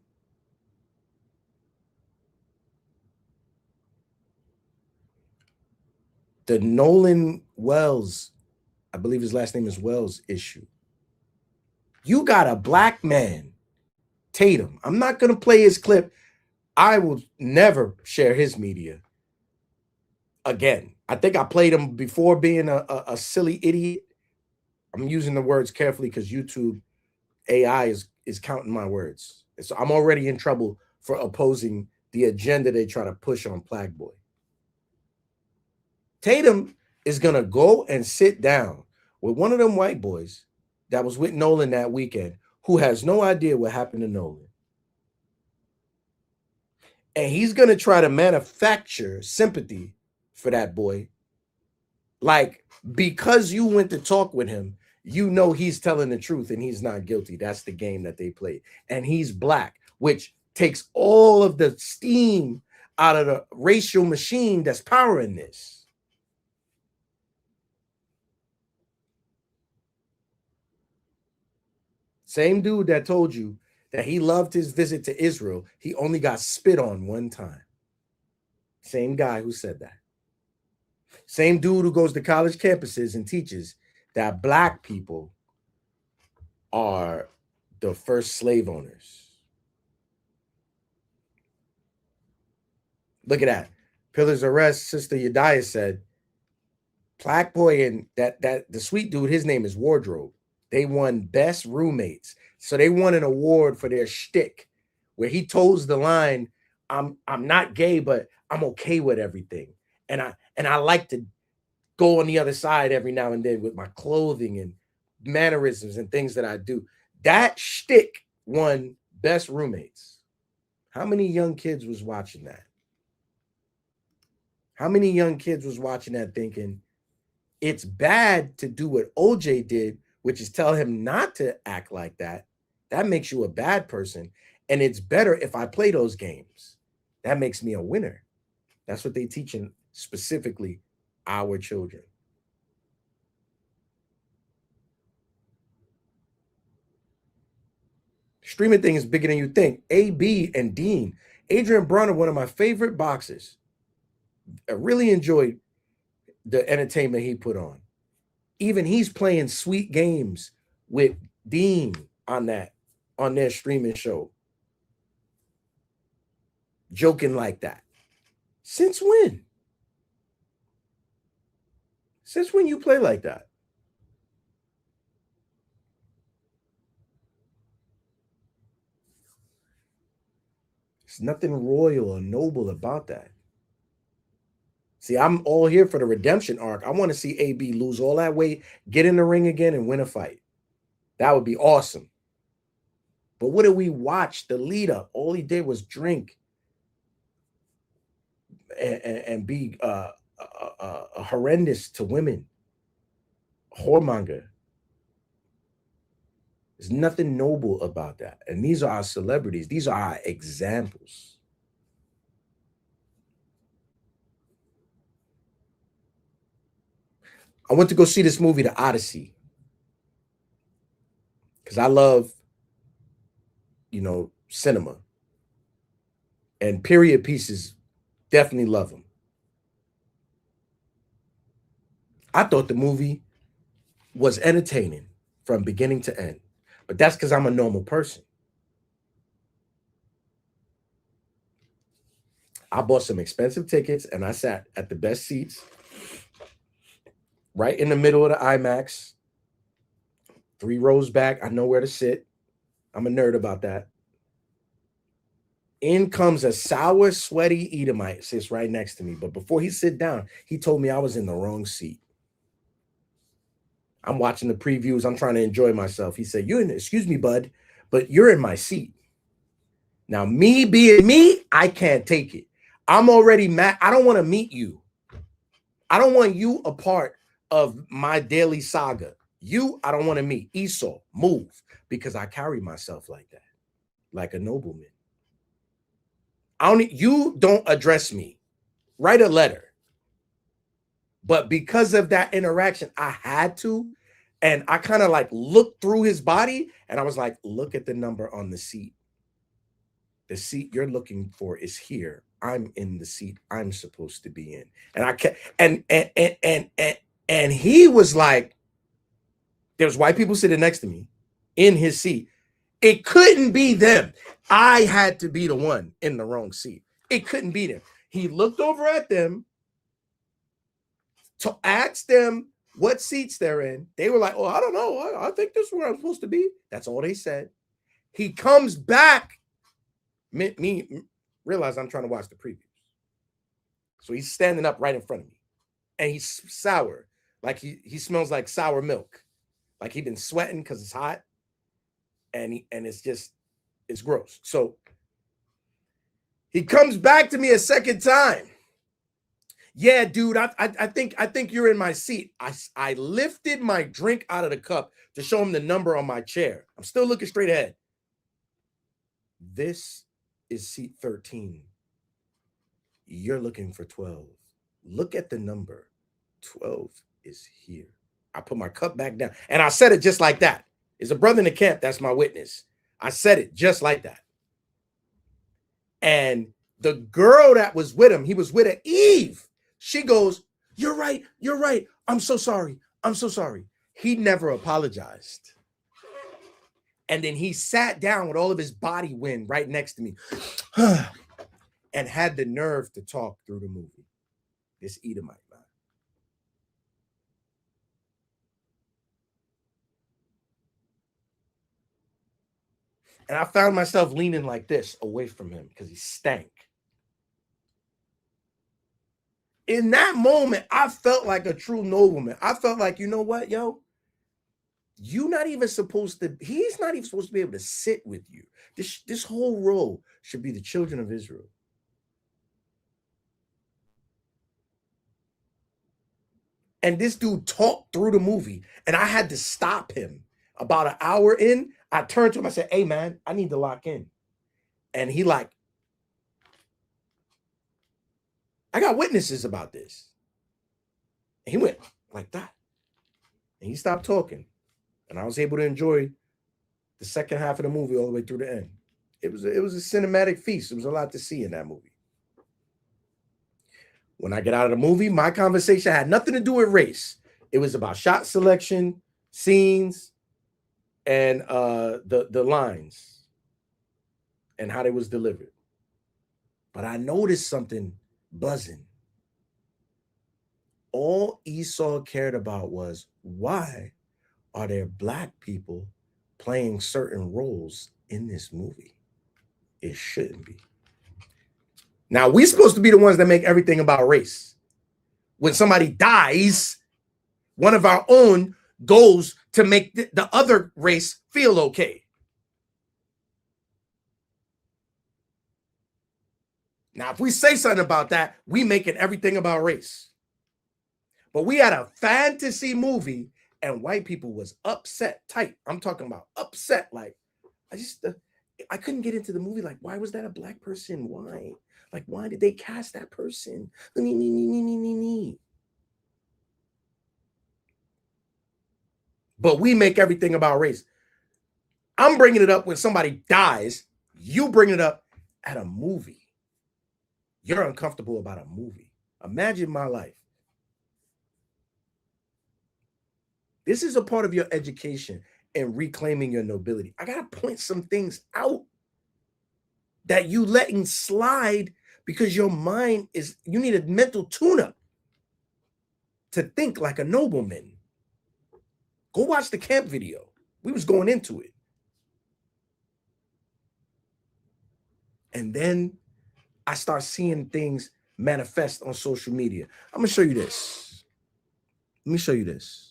The Nolan Wells, I believe his last name is Wells, issue. You got a black man, Tatum. I'm not going to play his clip. I will never share his media again. I think I played him before being a silly idiot. I'm using the words carefully because YouTube AI is counting my words. So I'm already in trouble for opposing the agenda they try to push on Plague Boy. Tatum is going to go and sit down with one of them white boys that was with Nolan that weekend who has no idea what happened to Nolan. And he's going to try to manufacture sympathy for that boy. Like, because you went to talk with him, you know he's telling the truth and he's not guilty. That's the game that they play. And he's black, which takes all of the steam out of the racial machine that's powering this. Same dude that told you that he loved his visit to Israel. He only got spit on one time. Same guy who said that. Same dude who goes to college campuses and teaches that black people are the first slave owners. Look at that. Pillar's Arrest, Sister Yediah said, Black Boy and that the sweet dude, his name is Wardrobe. They won Best Roommates. So they won an award for their shtick where he toes the line, I'm not gay, but I'm okay with everything. And I like to go on the other side every now and then with my clothing and mannerisms and things that I do. That shtick won Best Roommates. How many young kids was watching that? How many young kids was watching that thinking it's bad to do what OJ did, which is tell him not to act like that? That makes you a bad person. And it's better if I play those games. That makes me a winner. That's what they teaching specifically our children. Streaming thing is bigger than you think. AB and Dean. Adrian Bronner, one of my favorite boxers. I really enjoyed the entertainment he put on. Even he's playing sweet games with Dean on their streaming show. Joking like that. Since when? Since when you play like that? There's nothing royal or noble about that. See, I'm all here for the redemption arc. I want to see AB lose all that weight, get in the ring again, and win a fight. That would be awesome. But what did we watch the lead up? All he did was drink and be horrendous to women. Whoremonger. There's nothing noble about that. And these are our celebrities. These are our examples. I went to go see this movie, The Odyssey, because I love, cinema. And period pieces, definitely love them. I thought the movie was entertaining from beginning to end. But that's because I'm a normal person. I bought some expensive tickets and I sat at the best seats, right in the middle of the IMAX, 3 rows back. I know where to sit. I'm a nerd about that. In comes a sour, sweaty Edomite, sits right next to me. But before he sit down, he told me I was in the wrong seat. I'm watching the previews. I'm trying to enjoy myself. He said, excuse me, bud, but you're in my seat. Now, me being me, I can't take it. I'm already mad. I don't want to meet you. I don't want you a part of my daily saga. I don't want to meet. Esau, move, because I carry myself like that, like a nobleman. You don't address me. Write a letter. But because of that interaction, I had to. And I kind of like looked through his body and I was like, look at the number on the seat. The seat you're looking for is here. I'm in the seat I'm supposed to be in. And I can't, and he was like, there's white people sitting next to me in his seat. It couldn't be them. I had to be the one in the wrong seat. It couldn't be them. He looked over at them to ask them what seats they're in. They were like, oh, I don't know. I think this is where I'm supposed to be. That's all they said. He comes back. Me realize I'm trying to watch the previews. So he's standing up right in front of me. And he's sour. Like he smells like sour milk. Like he's been sweating because it's hot. And it's gross. So he comes back to me a second time. Yeah, dude, I think you're in my seat. I lifted my drink out of the cup to show him the number on my chair. I'm still looking straight ahead. This is seat 13. You're looking for 12. Look at the number. 12 is here. I put my cup back down. And I said it just like that. There's a brother in the camp that's my witness. I said it just like that. And the girl that was with him, he was with her, Eve. She goes, you're right. You're right. I'm so sorry. I'm so sorry. He never apologized. And then he sat down with all of his body wind right next to me and had the nerve to talk through the movie. This Edomite, man. And I found myself leaning like this away from him because he stank. In that moment, I felt like a true nobleman. I felt like, you know what, yo? He's not even supposed to be able to sit with you. This whole row should be the children of Israel. And this dude talked through the movie, and I had to stop him. About an hour in, I turned to him, I said, hey, man, I need to lock in. And he like, I got witnesses about this. And he went like that. And he stopped talking. And I was able to enjoy the second half of the movie all the way through the end. It was a cinematic feast. There was a lot to see in that movie. When I get out of the movie, my conversation had nothing to do with race. It was about shot selection, scenes, and the lines and how they was delivered. But I noticed something buzzing. All Esau cared about was, why are there black people playing certain roles in this movie? It shouldn't be. Now, we're supposed to be the ones that make everything about race. When somebody dies, one of our own goes to make the other race feel okay. Now, if we say something about that, we make it everything about race. But we had a fantasy movie and white people was upset, tight. I'm talking about upset. Like, I couldn't get into the movie. Like, why was that a black person? Why? Like, why did they cast that person? But we make everything about race. I'm bringing it up when somebody dies. You bring it up at a movie. You're uncomfortable about a movie. Imagine my life. This is a part of your education and reclaiming your nobility. I got to point some things out that you letting slide because your mind you need a mental tune-up to think like a nobleman. Go watch the camp video. We was going into it. And then I start seeing things manifest on social media. I'm going to show you this. Let me show you this.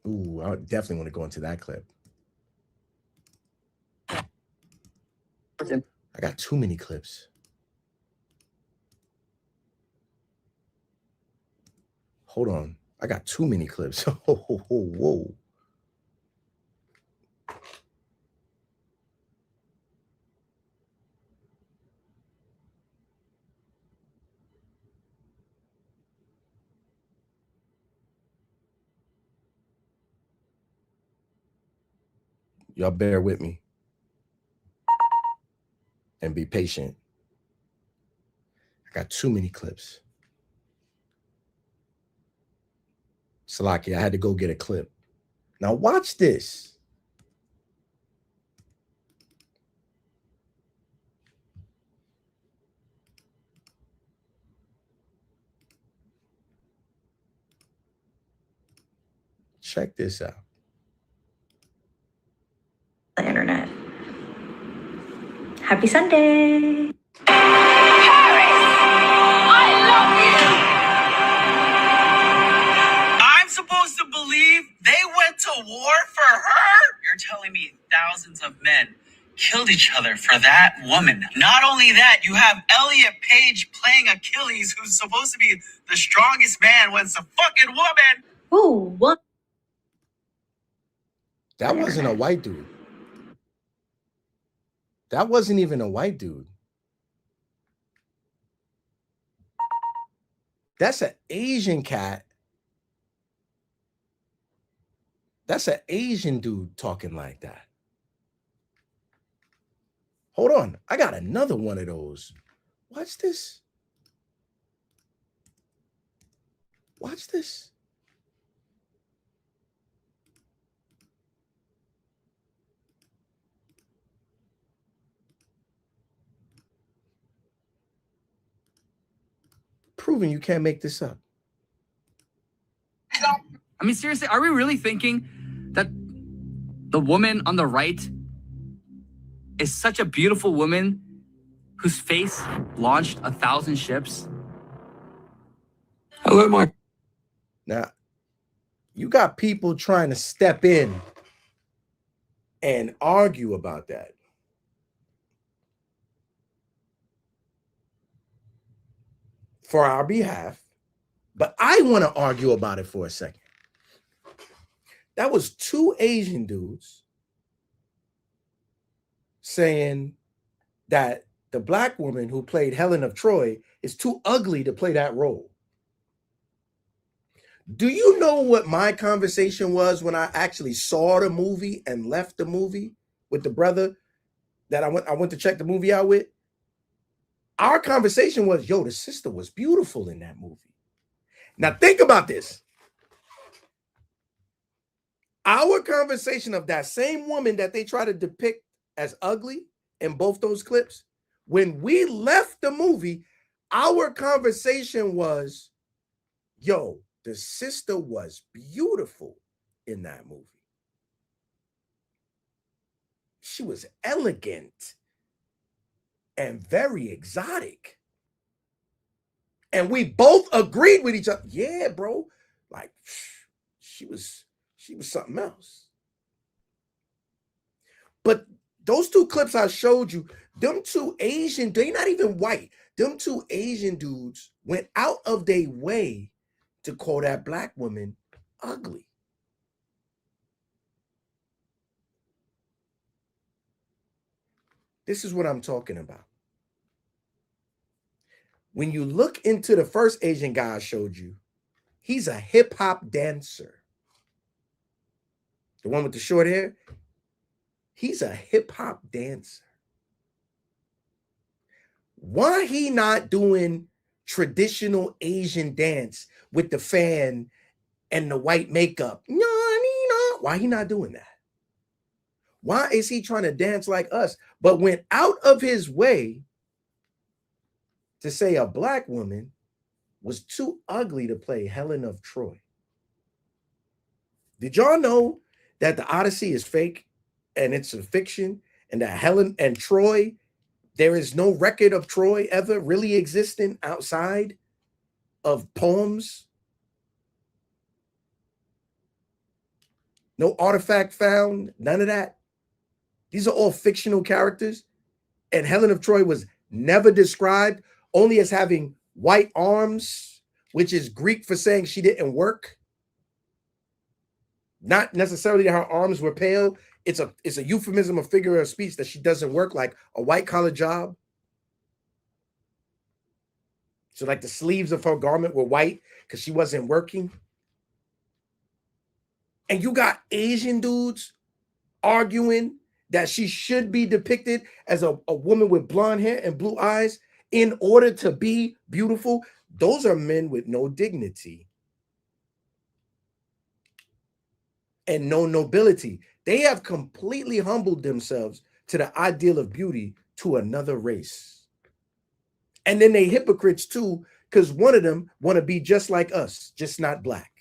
Ooh, I definitely want to go into that clip. I got too many clips. Hold on. I got too many clips. Whoa. Y'all bear with me. and be patient. I got too many clips. Salaki, I had to go get a clip. Now watch this. Check this out. The internet. Happy Sunday. I'm supposed to believe they went to war for her? You're telling me thousands of men killed each other for that woman. Not only that, you have Elliot Page playing Achilles, who's supposed to be the strongest man when it's a fucking woman. Ooh, what? That wasn't a white dude. That wasn't even a white dude. That's an Asian cat. That's an Asian dude talking like that. Hold on. I got another one of those. Watch this. Watch this. Proving you can't make this up. I mean, seriously, are we really thinking that the woman on the right is such a beautiful woman whose face launched 1,000 ships? Hello, Mark. Now, you got people trying to step in and argue about that. For our behalf, but I want to argue about it for a second. That was two Asian dudes saying that the black woman who played Helen of Troy is too ugly to play that role. Do you know what my conversation was when I actually saw the movie and left the movie with the brother that I went to check the movie out with? Our conversation was, yo, the sister was beautiful in that movie. Now think about this. Our conversation of that same woman that they try to depict as ugly in both those clips, when we left the movie, our conversation was, yo, the sister was beautiful in that movie. She was elegant and very exotic. And we both agreed with each other. Yeah, bro. Like, she was something else. But those two clips I showed you, them two Asian, they're not even white. Them two Asian dudes went out of their way to call that black woman ugly. This is what I'm talking about. When you look into the first Asian guy I showed you, he's a hip hop dancer. The one with the short hair, he's a hip hop dancer. Why he not doing traditional Asian dance with the fan and the white makeup? Why he not doing that? Why is he trying to dance like us, but went out of his way to say a black woman was too ugly to play Helen of Troy? Did y'all know that the Odyssey is fake and it's a fiction, and that Helen and Troy, there is no record of Troy ever really existing outside of poems? No artifact found, none of that. These are all fictional characters. And Helen of Troy was never described only as having white arms, which is Greek for saying she didn't work. Not necessarily that her arms were pale. It's a euphemism, a figure of speech that she doesn't work, like a white collar job. So like the sleeves of her garment were white because she wasn't working. And you got Asian dudes arguing that she should be depicted as a woman with blonde hair and blue eyes in order to be beautiful, those are men with no dignity and no nobility. They have completely humbled themselves to the ideal of beauty to another race. And then they hypocrites too, because one of them want to be just like us, just not black.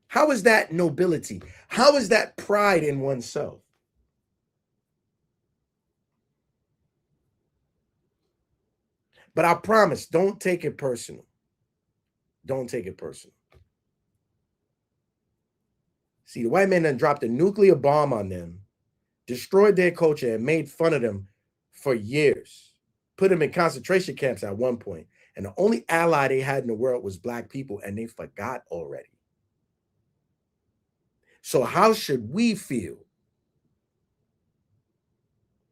How is that nobility? How is that pride in oneself? But I promise, don't take it personal. Don't take it personal. See, the white man done dropped a nuclear bomb on them, destroyed their culture, and made fun of them for years. Put them in concentration camps at one point. And the only ally they had in the world was black people, and they forgot already. So how should we feel?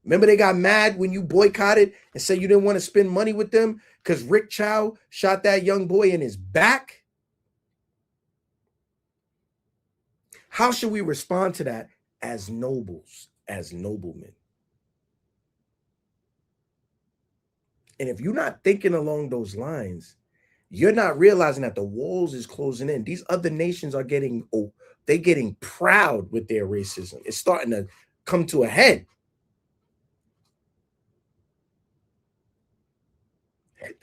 Remember they got mad when you boycotted and said you didn't want to spend money with them because Rick Chow shot that young boy in his back? How should we respond to that as nobles, as noblemen? And if you're not thinking along those lines, you're not realizing that the walls is closing in. These other nations are getting proud with their racism. It's starting to come to a head.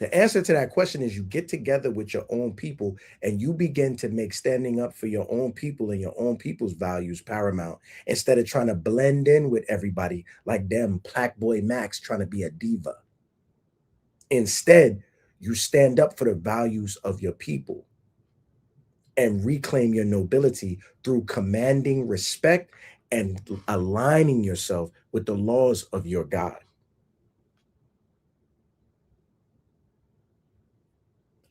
The answer to that question is you get together with your own people and you begin to make standing up for your own people and your own people's values paramount instead of trying to blend in with everybody like them Black Boy Max trying to be a diva. Instead, you stand up for the values of your people and reclaim your nobility through commanding respect and aligning yourself with the laws of your God.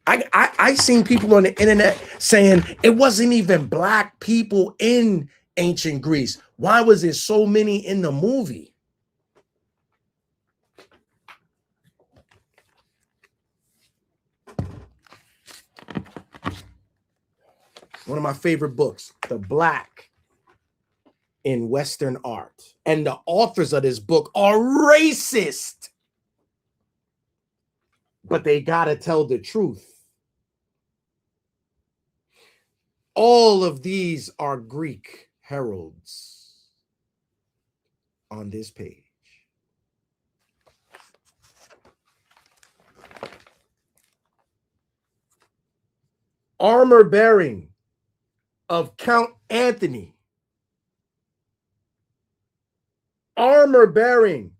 I seen people on the internet saying it wasn't even black people in ancient Greece. Why was there so many in the movie? One of my favorite books, The Black in Western Art. And the authors of this book are racist. But they gotta tell the truth. All of these are Greek heralds on this page. Armor bearing of Count Anthony. Armor bearing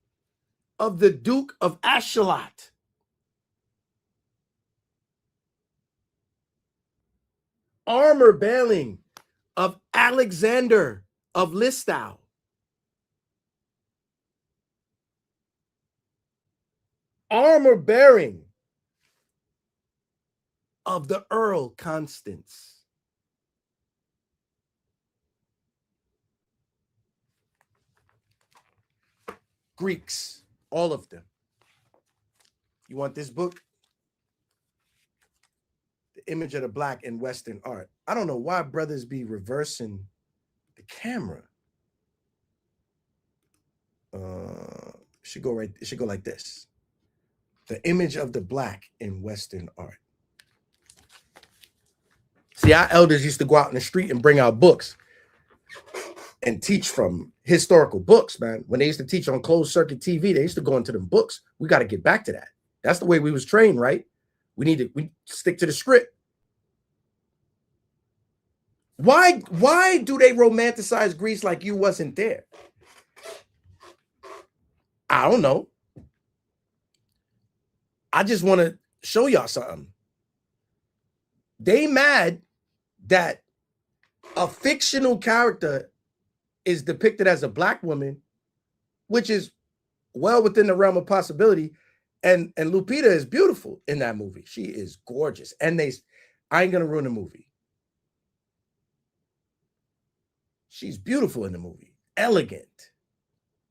of the Duke of Ashalot. Armor bearing of Alexander of Listowel. Armor bearing of the Earl Constance. Greeks, all of them. You want this book? The Image of the Black in Western Art. I don't know why brothers be reversing the camera. It should go like this. The Image of the Black in Western Art. See, our elders used to go out in the street and bring out books and teach from historical books, man. When they used to teach on closed circuit TV, they used to go into them books. We got to get back to that. That's the way we was trained, right? We stick to the script. Why do they romanticize Greece like you wasn't there? I don't know. I just want to show y'all something. They mad that a fictional character is depicted as a black woman, which is well within the realm of possibility. And Lupita is beautiful in that movie. She is gorgeous. And I ain't gonna ruin the movie. She's beautiful in the movie, elegant.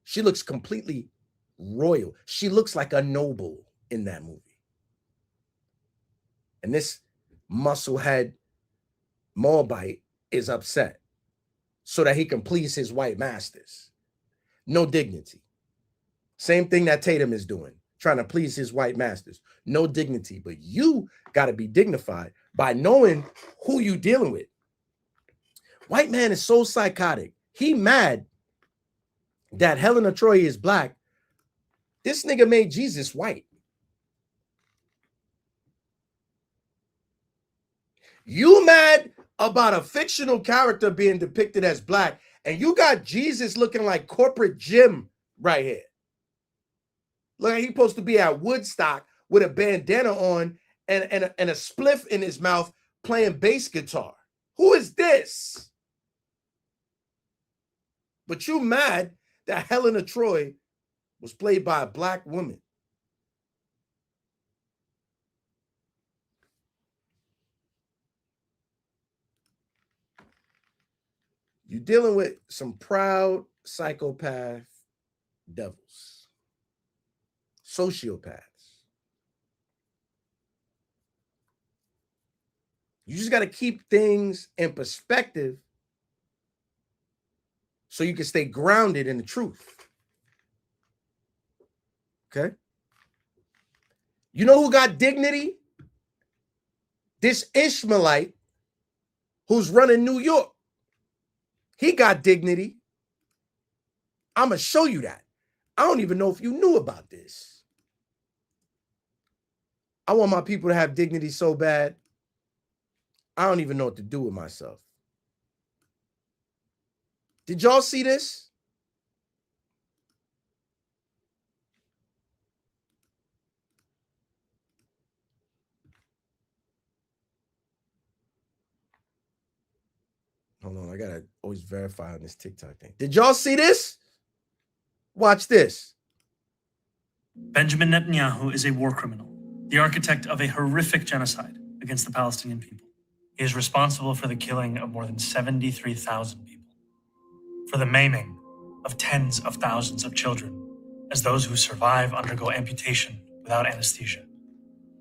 She looks completely royal. She looks like a noble in that movie. And this musclehead Moabite is upset so that he can please his white masters. No dignity. Same thing that Tatum is doing, trying to please his white masters. No dignity. But you got to be dignified by knowing who you dealing with. White man is so psychotic. He mad that Helena Troy is black. This nigga made Jesus white. You mad about a fictional character being depicted as black, and you got Jesus looking like corporate Jim right here. Look, he's supposed to be at Woodstock with a bandana on and a spliff in his mouth playing bass guitar. Who is this? But you mad that Helena Troy was played by a black woman. You're dealing with some proud psychopath devils, sociopaths. You just got to keep things in perspective so you can stay grounded in the truth. Okay? You know who got dignity? This Ishmaelite who's running New York. He got dignity. I'm going to show you that. I don't even know if you knew about this. I want my people to have dignity so bad, I don't even know what to do with myself. Did y'all see this? Hold on, I gotta always verify on this TikTok thing. Did y'all see this? Watch this. Benjamin Netanyahu is a war criminal, the architect of a horrific genocide against the Palestinian people. He is responsible for the killing of more than 73,000 people, for the maiming of tens of thousands of children, as those who survive undergo amputation without anesthesia,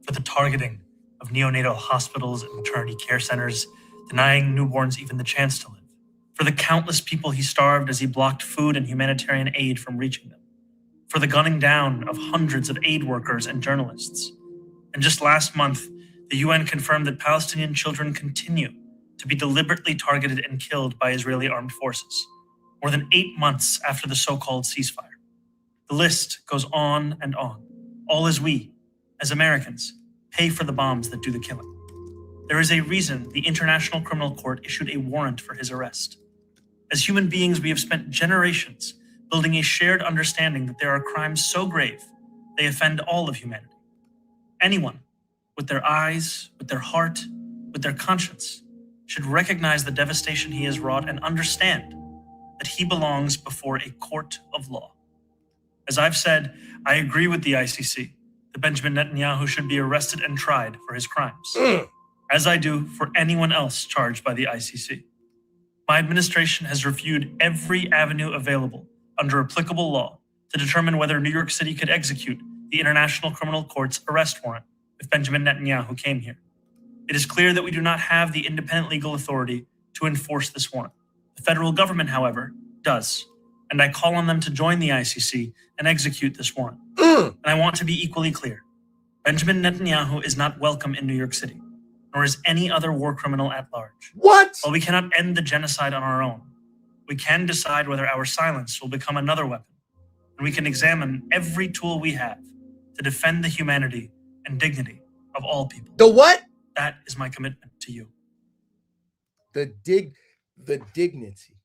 for the targeting of neonatal hospitals and maternity care centers, denying newborns even the chance to live, for the countless people he starved as he blocked food and humanitarian aid from reaching them, for the gunning down of hundreds of aid workers and journalists. And just last month, the UN confirmed that Palestinian children continue to be deliberately targeted and killed by Israeli armed forces, more than 8 months after the so-called ceasefire. The list goes on and on, all as we, as Americans, pay for the bombs that do the killing. There is a reason the International Criminal Court issued a warrant for his arrest. As human beings, we have spent generations building a shared understanding that there are crimes so grave they offend all of humanity. Anyone with their eyes, with their heart, with their conscience should recognize the devastation he has wrought and understand that he belongs before a court of law. As I've said, I agree with the ICC that Benjamin Netanyahu should be arrested and tried for his crimes, as I do for anyone else charged by the ICC. My administration has reviewed every avenue available under applicable law to determine whether New York City could execute the International Criminal Court's arrest warrant if Benjamin Netanyahu came here. It is clear that we do not have the independent legal authority to enforce this warrant. The federal government, however, does, and I call on them to join the ICC and execute this warrant. And I want to be equally clear. Benjamin Netanyahu is not welcome in New York City, nor is any other war criminal at large. What? While we cannot end the genocide on our own, we can decide whether our silence will become another weapon, and we can examine every tool we have to defend the humanity and dignity of all people. The what? That is my commitment to you. The dignity.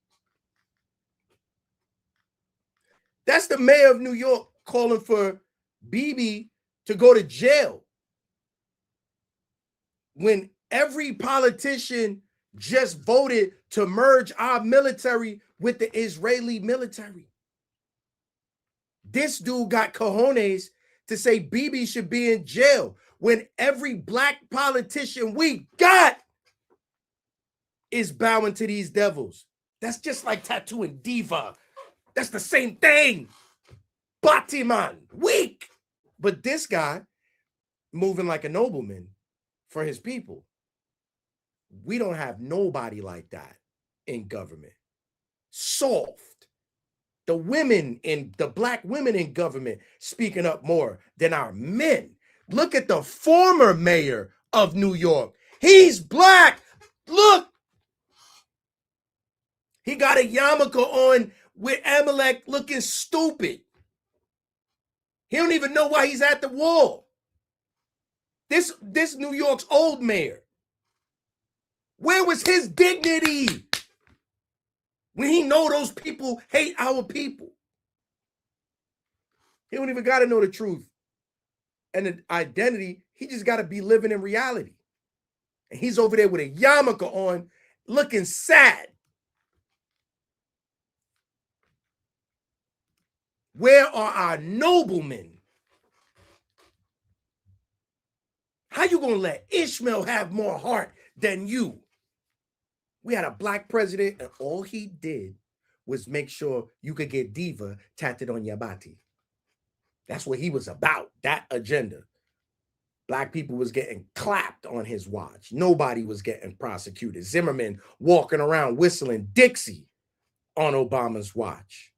That's the mayor of New York calling for Bibi to go to jail when every politician just voted to merge our military with the Israeli military. This dude got cojones to say Bibi should be in jail when every black politician we got is bowing to these devils. That's just like tattooing diva. That's the same thing. Batiman, weak. But this guy moving like a nobleman for his people. We don't have nobody like that in government. Soft. The black women in government speaking up more than our men. Look at the former mayor of New York. He's black. Look. He got a yarmulke on with Amalek looking stupid. He don't even know why he's at the wall. This New York's old mayor. Where was his dignity when he know those people hate our people? He don't even got to know the truth and the identity. He just got to be living in reality. And he's over there with a yarmulke on, looking sad. Where are our noblemen? How you gonna let Ishmael have more heart than you? We had a black president, and all he did was make sure you could get diva tatted on your body. That's what he was about, that agenda. Black people was getting clapped on his watch. Nobody was getting prosecuted. Zimmerman walking around whistling Dixie on Obama's watch.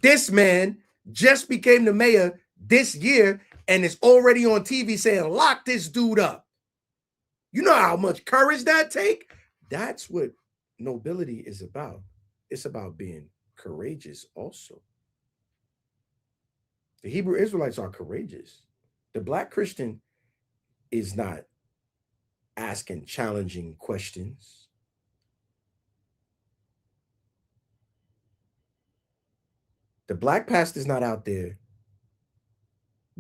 This man just became the mayor this year and is already on TV saying, lock this dude up. You know how much courage that take? That's what nobility is about. It's about being courageous also. The Hebrew Israelites are courageous. The black Christian is not asking challenging questions. The black pastor is not out there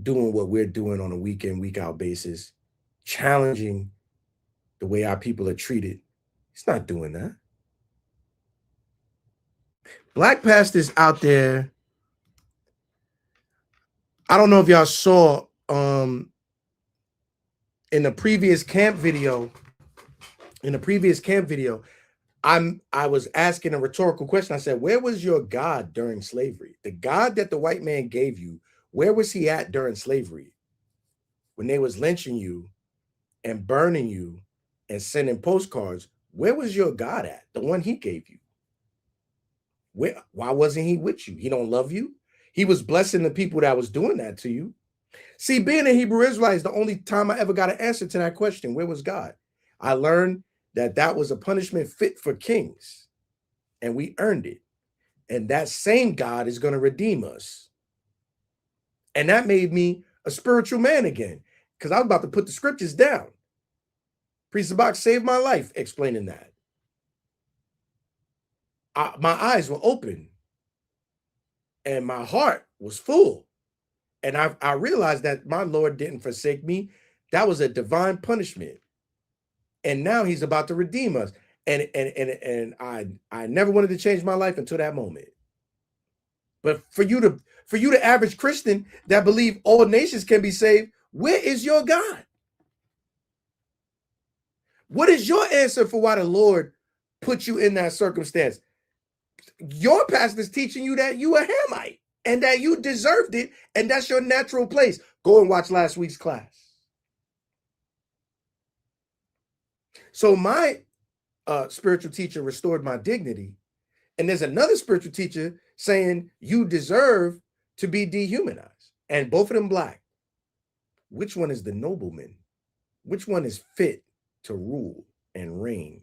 doing what we're doing on a week in, week out basis, challenging the way our people are treated. He's not doing that. Black pastors out there, I don't know if y'all saw in the previous camp video, I was asking a rhetorical question. I said, where was your God during slavery? The God that the white man gave you, where was he at during slavery? When they was lynching you and burning you and sending postcards, where was your God at? The one he gave you. Why wasn't he with you? He don't love you? He was blessing the people that was doing that to you. See, being a Hebrew Israelite is the only time I ever got an answer to that question. Where was God? I learned that was a punishment fit for kings, and we earned it. And that same God is going to redeem us. And that made me a spiritual man again, because I was about to put the scriptures down. Priest Sabak saved my life explaining that. My eyes were open and my heart was full. And I realized that my Lord didn't forsake me. That was a divine punishment. And now he's about to redeem us. And I never wanted to change my life until that moment. But for you, the average Christian that believe all nations can be saved, where is your God? What is your answer for why the Lord put you in that circumstance? Your pastor's teaching you that you a Hamite and that you deserved it, and that's your natural place. Go and watch last week's class. So my spiritual teacher restored my dignity, and there's another spiritual teacher saying you deserve to be dehumanized, and both of them black. Which one is the nobleman? Which one is fit to rule and reign?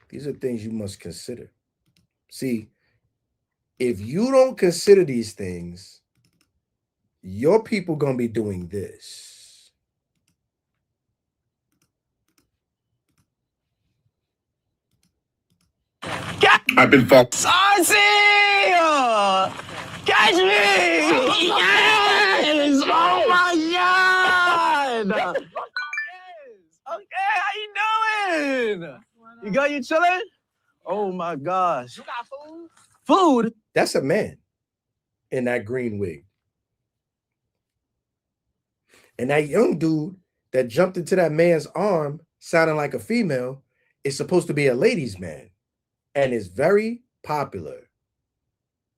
These are things you must consider. See, if you don't consider these things, your people gonna be doing this. I've been fucked. Saucy! Catch me! Yes! Oh my God! Okay, how you doing? You got you chilling? Oh my gosh. You got food? Food? That's a man in that green wig. And that young dude that jumped into that man's arm sounding like a female is supposed to be a ladies' man and is very popular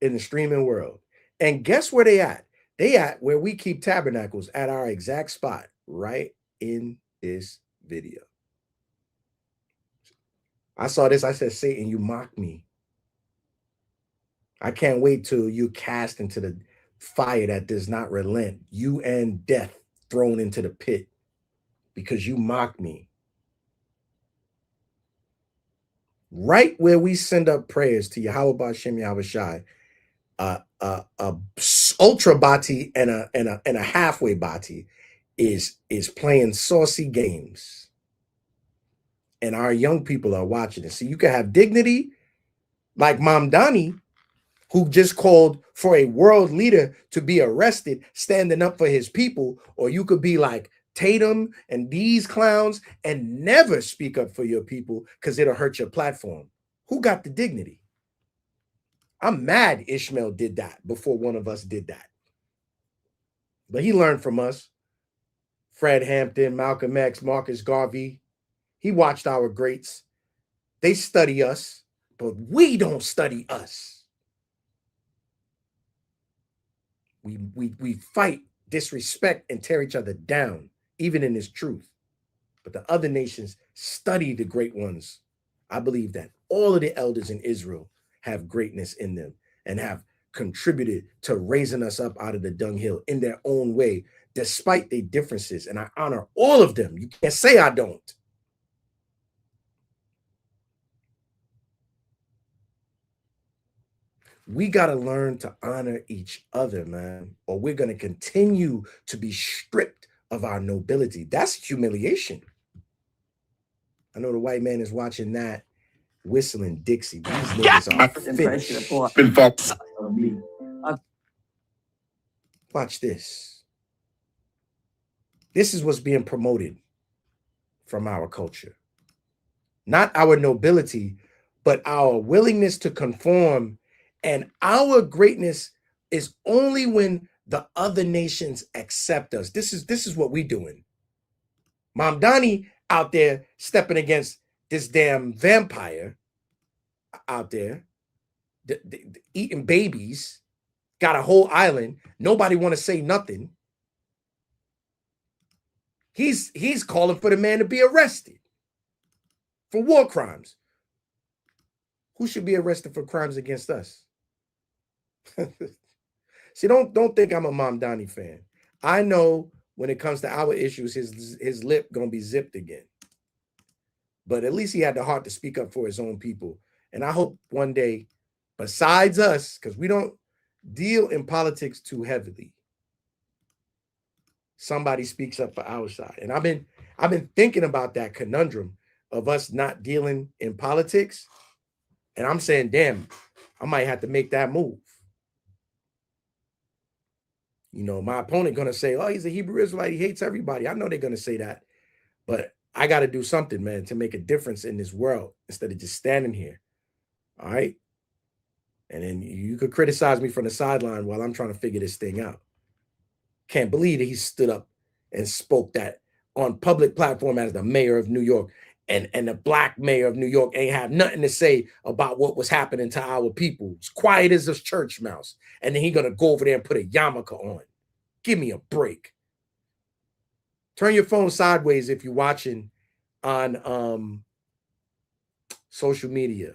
in the streaming world. And guess where they at? They at where we keep tabernacles at our exact spot right in this video. I saw this. I said, Satan, you mock me. I can't wait till you cast into the fire that does not relent. You and death thrown into the pit because you mock me. Right where we send up prayers to Yahweh B'Shem Yahweh Shai, ultra bati and a halfway bati is playing saucy games, and our young people are watching it. So you can have dignity like Mamdani, who just called for a world leader to be arrested, standing up for his people, or you could be like Tatum and these clowns and never speak up for your people because it'll hurt your platform. Who got the dignity? I'm mad Ishmael did that before one of us did that. But he learned from us. Fred Hampton, Malcolm X, Marcus Garvey. He watched our greats. They study us, but we don't study us. We fight, disrespect, and tear each other down, even in this truth. But the other nations study the great ones. I believe that all of the elders in Israel have greatness in them and have contributed to raising us up out of the dunghill in their own way, despite their differences. And I honor all of them. You can't say I don't. We got to learn to honor each other, man, or we're going to continue to be stripped of our nobility. That's humiliation. I know the white man is watching that, whistling Dixie. These niggas are finished. Watch this. This is what's being promoted from our culture. Not our nobility, but our willingness to conform. And our greatness is only when the other nations accept us. This is what we're doing. Mamdani out there stepping against this damn vampire out there, eating babies, got a whole island. Nobody want to say nothing. He's calling for the man to be arrested for war crimes. Who should be arrested for crimes against us? See, don't think I'm a Mamdani fan. I know when it comes to our issues, his lip gonna be zipped again. But at least he had the heart to speak up for his own people. And I hope one day, besides us, because we don't deal in politics too heavily, somebody speaks up for our side. And I've been thinking about that conundrum of us not dealing in politics. And I'm saying, damn, I might have to make that move. You know, my opponent going to say, oh, he's a Hebrew Israelite. He hates everybody. I know they're going to say that. But I got to do something, man, to make a difference in this world instead of just standing here. All right? And then you could criticize me from the sideline while I'm trying to figure this thing out. Can't believe that he stood up and spoke that on public platform as the mayor of New York. And the black mayor of New York ain't have nothing to say about what was happening to our people. It's quiet as a church mouse. And then he going to go over there and put a yarmulke on. Give me a break. Turn your phone sideways if you're watching on social media.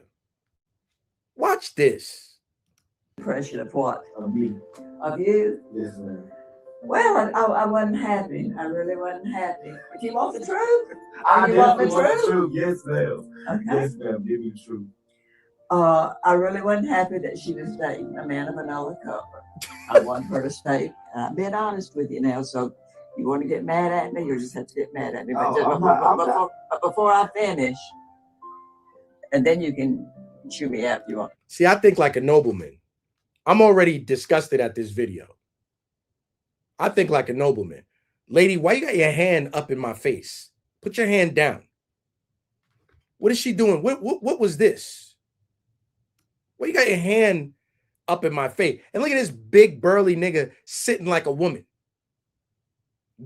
Watch this. Impression of what? Of me. Of you? Yes, ma'am. Well, I wasn't happy. I really wasn't happy. But you want the truth? I You want the want the truth? truth. Yes, ma'am. Okay. Yes, ma'am. Give me the truth. I really wasn't happy that she was dating a man of another color. I want her to stay. I'm being honest with you now, so you want to get mad at me, you just have to get mad at me. But before I finish, and then you can chew me out if you want. See, I think like a nobleman. I'm already disgusted at this video. I think like a nobleman. Lady, why you got your hand up in my face? Put your hand down. What is she doing? What was this? Why you got your hand up in my face? And look at this big burly nigga sitting like a woman,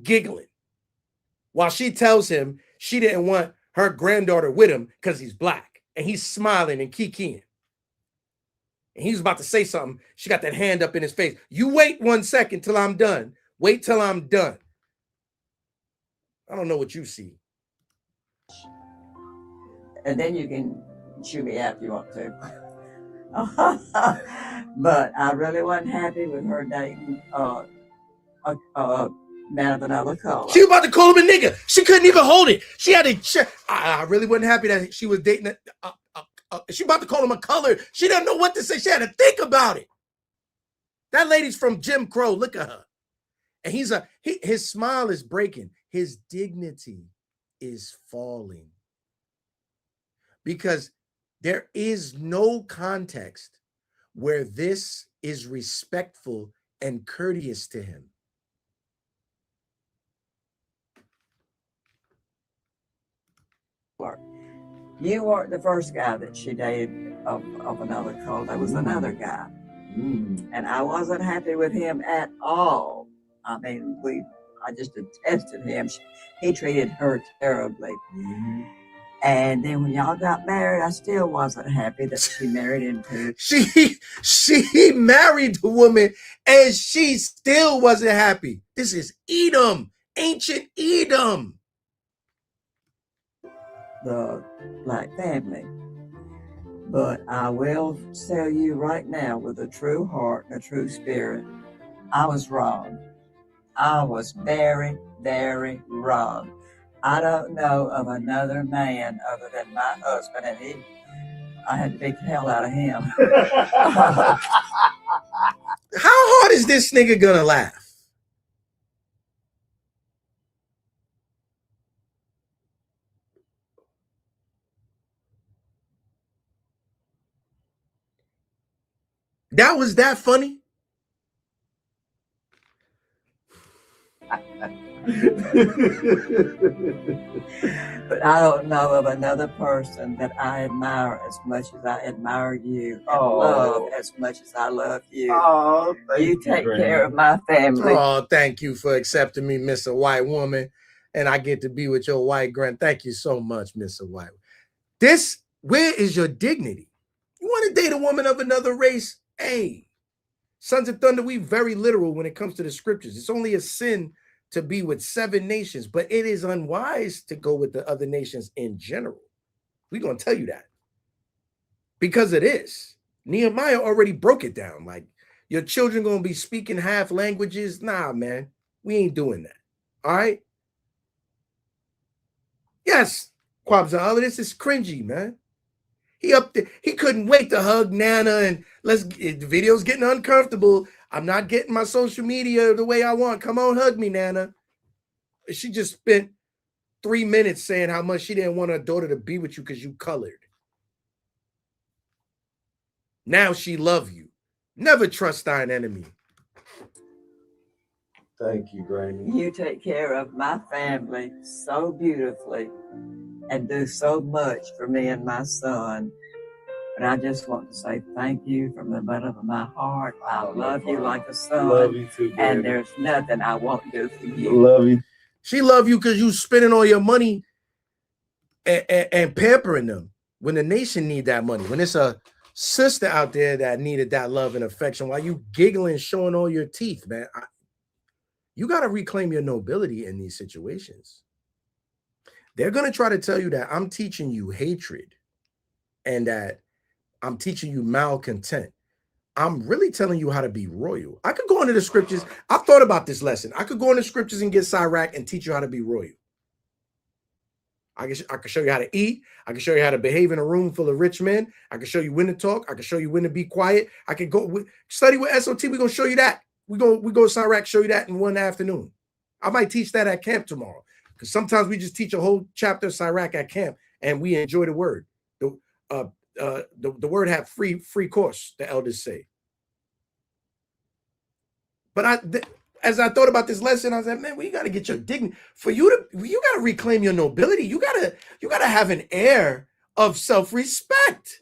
giggling, while she tells him she didn't want her granddaughter with him because he's black, and he's smiling and kikiing. And he was about to say something. She got that hand up in his face. You wait 1 second till I'm done. Wait till I'm done. I don't know what you see. And then you can chew me out if you want to. But I really wasn't happy with her dating a man of another color. She was about to call him a nigga. She couldn't even hold it. She had to. I really wasn't happy that she was dating. She about to call him a color. She didn't know what to say. She had to think about it. That lady's from Jim Crow. Look at her. And his smile is breaking. His dignity is falling. Because there is no context where this is respectful and courteous to him. You weren't the first guy that she dated of another color. There was another guy. And I wasn't happy with him at all. I mean, I just detested him. He treated her terribly. And then when y'all got married, I still wasn't happy that she married into. She married the woman and she still wasn't happy. This is Edom, ancient Edom. The black family. But I will tell you right now, with a true heart and a true spirit, I was wrong. I was very, very wrong. I don't know of another man other than my husband, and I had to beat the hell out of him. How hard is this nigga gonna laugh? That was that funny? But I don't know of another person that I admire as much as I admire you, and love as much as I love you. You take care of my family. Oh, thank you for accepting me, Miss White Woman. And I get to be with your white grand. Thank you so much, Miss White. Where is your dignity? You want to date a woman of another race? Hey, Sons of Thunder, we very literal when it comes to the scriptures. It's only a sin to be with 7 nations, but it is unwise to go with the other nations in general. We're going to tell you that. Because it is. Nehemiah already broke it down. Like, your children going to be speaking half languages? Nah, man. We ain't doing that. All right? Yes, Quabza, all of this is cringy, man. He couldn't wait to hug Nana, and the video's getting uncomfortable. I'm not getting my social media the way I want. Come on, hug me, Nana. She just spent 3 minutes saying how much she didn't want her daughter to be with you because you colored. Now she love you. Never trust thine enemy. Thank you, Granny. You take care of my family so beautifully and do so much for me and my son. And I just want to say thank you from the bottom of my heart. I love you like a son. Love you too, Granny. And there's nothing I won't do for you. Love you. She love you because you spending all your money and pampering them when the nation need that money. When it's a sister out there that needed that love and affection, while you giggling, showing all your teeth, man. You got to reclaim your nobility in these situations. They're going to try to tell you that I'm teaching you hatred and that I'm teaching you malcontent. I'm really telling you how to be royal. I could go into the scriptures. I thought about this lesson. I could go into scriptures and get Sirach and teach you how to be royal. I can show you how to eat. I can show you how to behave in a room full of rich men. I can show you when to talk. I can show you when to be quiet. I can go study with SOT. We're going to show you that. We go to Sirach, show you that in one afternoon. I might teach that at camp tomorrow. Because sometimes we just teach a whole chapter of Sirach at camp and we enjoy the word. The word have free course, the elders say. But as I thought about this lesson, I was like, man, well, you got to get your dignity. You got to reclaim your nobility. You got to have an air of self-respect.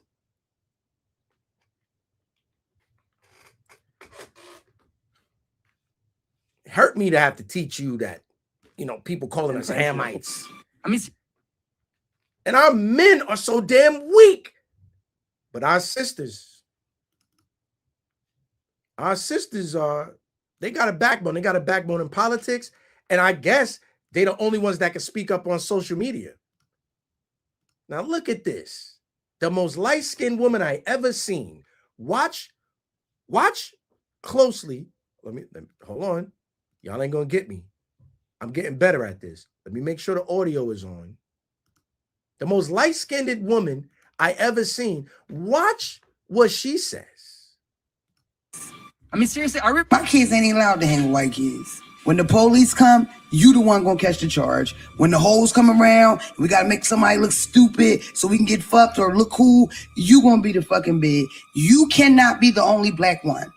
It hurt me to have to teach you that, people calling us Hamites. And our men are so damn weak. But our sisters, Our sisters are, they got a backbone. They got a backbone in politics. And I guess they're the only ones that can speak up on social media. Now look at this. The most light-skinned woman I ever seen. Watch closely. Let me hold on. Y'all ain't gonna get me. I'm getting better at this. Let me make sure the audio is on. The most light-skinned woman I ever seen. Watch what she says. I mean, seriously, my kids ain't allowed to hang with white kids. When the police come, you the one gonna catch the charge. When the hoes come around, we gotta make somebody look stupid so we can get fucked or look cool, you gonna be the fucking big. You cannot be the only black one.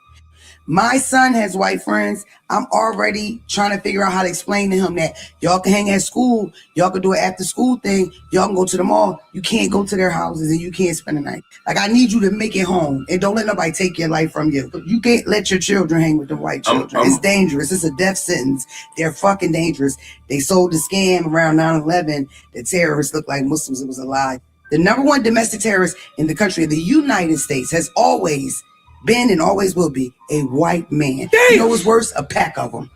My son has white friends. I'm already trying to figure out how to explain to him that y'all can hang at school, y'all can do an after school thing, y'all can go to the mall. You can't go to their houses and you can't spend the night. Like, I need you to make it home and don't let nobody take your life from you. You can't let your children hang with the white children. It's dangerous. It's a death sentence. They're fucking dangerous. They sold the scam around 9/11 that terrorists look like Muslims. It was a lie. The number one domestic terrorist in the country of the United States has always been and always will be a white man. Damn. You know what's worse? A pack of them.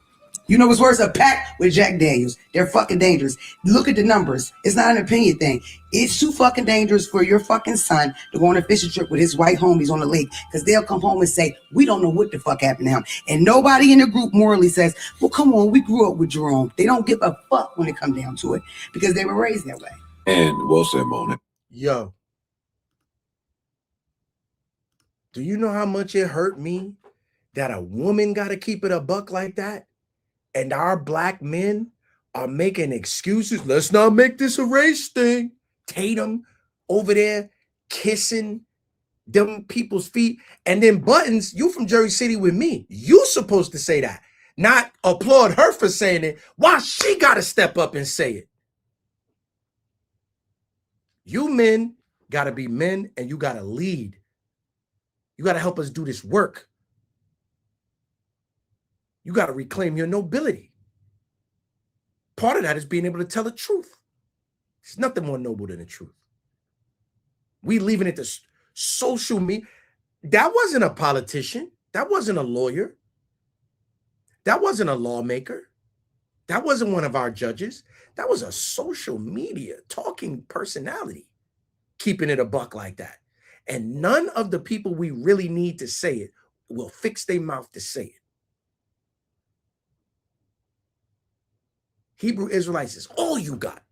You know what's worse? A pack with Jack Daniels. They're fucking dangerous. Look at the numbers. It's not an opinion thing. It's too fucking dangerous for your fucking son to go on a fishing trip with his white homies on the lake, because they'll come home and say, we don't know what the fuck happened to him. And nobody in the group morally says, well, come on, we grew up with Jerome. They don't give a fuck when it comes down to it because they were raised that way. And well said, Mona. Yo. Do you know how much it hurt me that a woman got to keep it a buck like that? And our black men are making excuses. Let's not make this a race thing. Tatum over there kissing them people's feet. And then Buttons, you from Jersey City with me. You supposed to say that. Not applaud her for saying it. Why she got to step up and say it? You men got to be men and you got to lead. You got to help us do this work. You got to reclaim your nobility. Part of that is being able to tell the truth. There's nothing more noble than the truth. We leaving it to social media. That wasn't a politician. That wasn't a lawyer. That wasn't a lawmaker. That wasn't one of our judges. That was a social media talking personality keeping it a buck like that. And none of the people we really need to say it will fix their mouth to say it. Hebrew Israelites is all you got.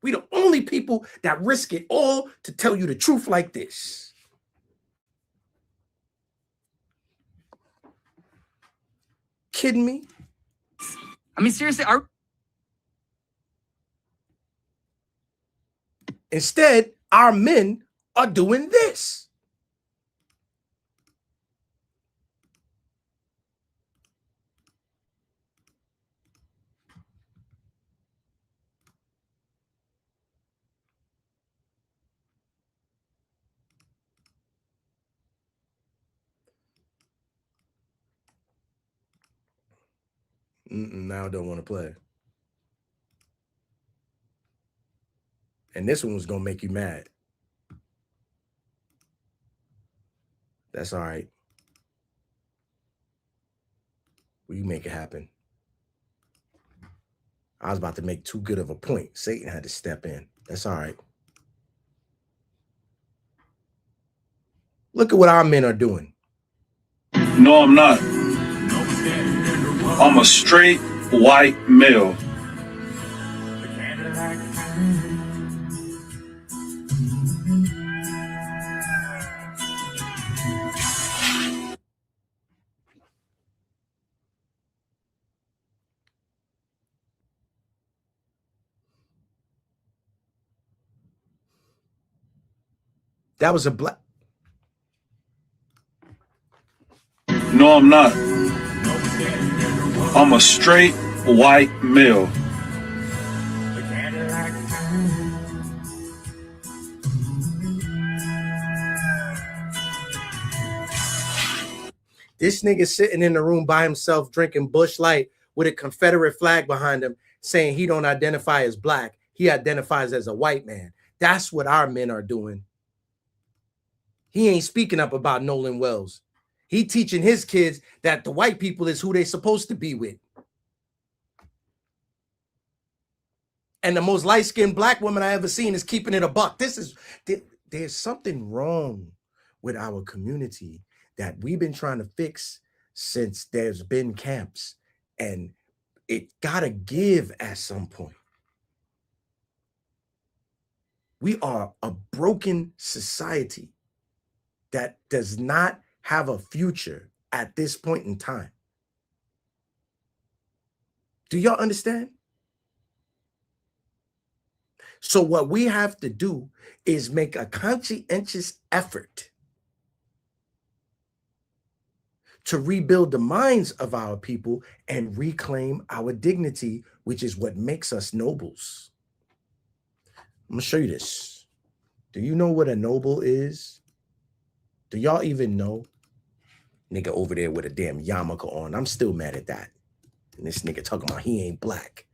We the only people that risk it all to tell you the truth like this. Kidding me? I mean, seriously, Instead, our men are doing this. Now I don't want to play. And this one was going to make you mad. That's all right. We make it happen. I was about to make too good of a point. Satan had to step in. That's all right. Look at what our men are doing. No, I'm not. I'm a straight white male. That was a black. No, I'm not. I'm a straight white male. This nigga sitting in the room by himself drinking Busch Light with a Confederate flag behind him saying he don't identify as black. He identifies as a white man. That's what our men are doing. He ain't speaking up about Nolan Wells. He teaching his kids that the white people is who they supposed to be with. And the most light-skinned black woman I ever seen is keeping it a buck. There's something wrong with our community that we've been trying to fix since there's been camps, and it gotta give at some point. We are a broken society that does not have a future at this point in time. Do y'all understand? So what we have to do is make a conscientious effort to rebuild the minds of our people and reclaim our dignity, which is what makes us nobles. I'm gonna show you this. Do you know what a noble is? Do y'all even know? Nigga over there with a damn yarmulke on. I'm still mad at that. And this nigga talking about he ain't black.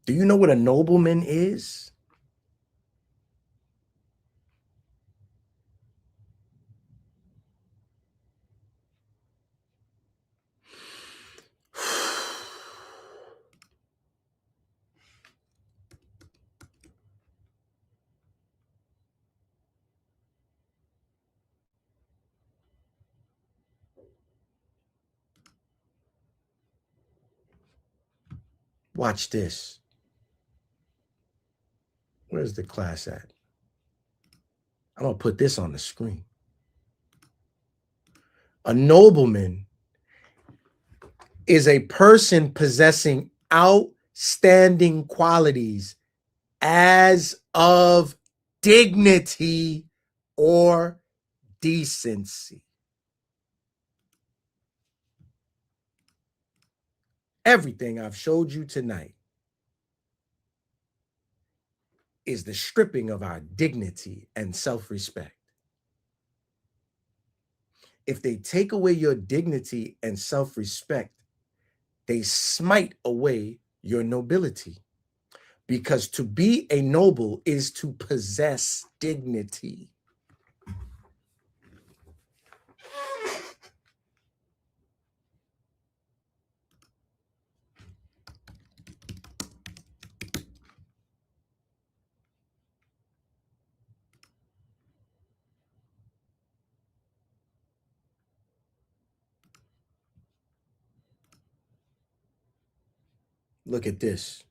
Do you know what a nobleman is? Watch this. Where's the class at? I'm gonna put this on the screen. A nobleman is a person possessing outstanding qualities as of dignity or decency. Everything I've showed you tonight is the stripping of our dignity and self-respect. If they take away your dignity and self-respect, they smite away your nobility. Because to be a noble is to possess dignity. Look at this.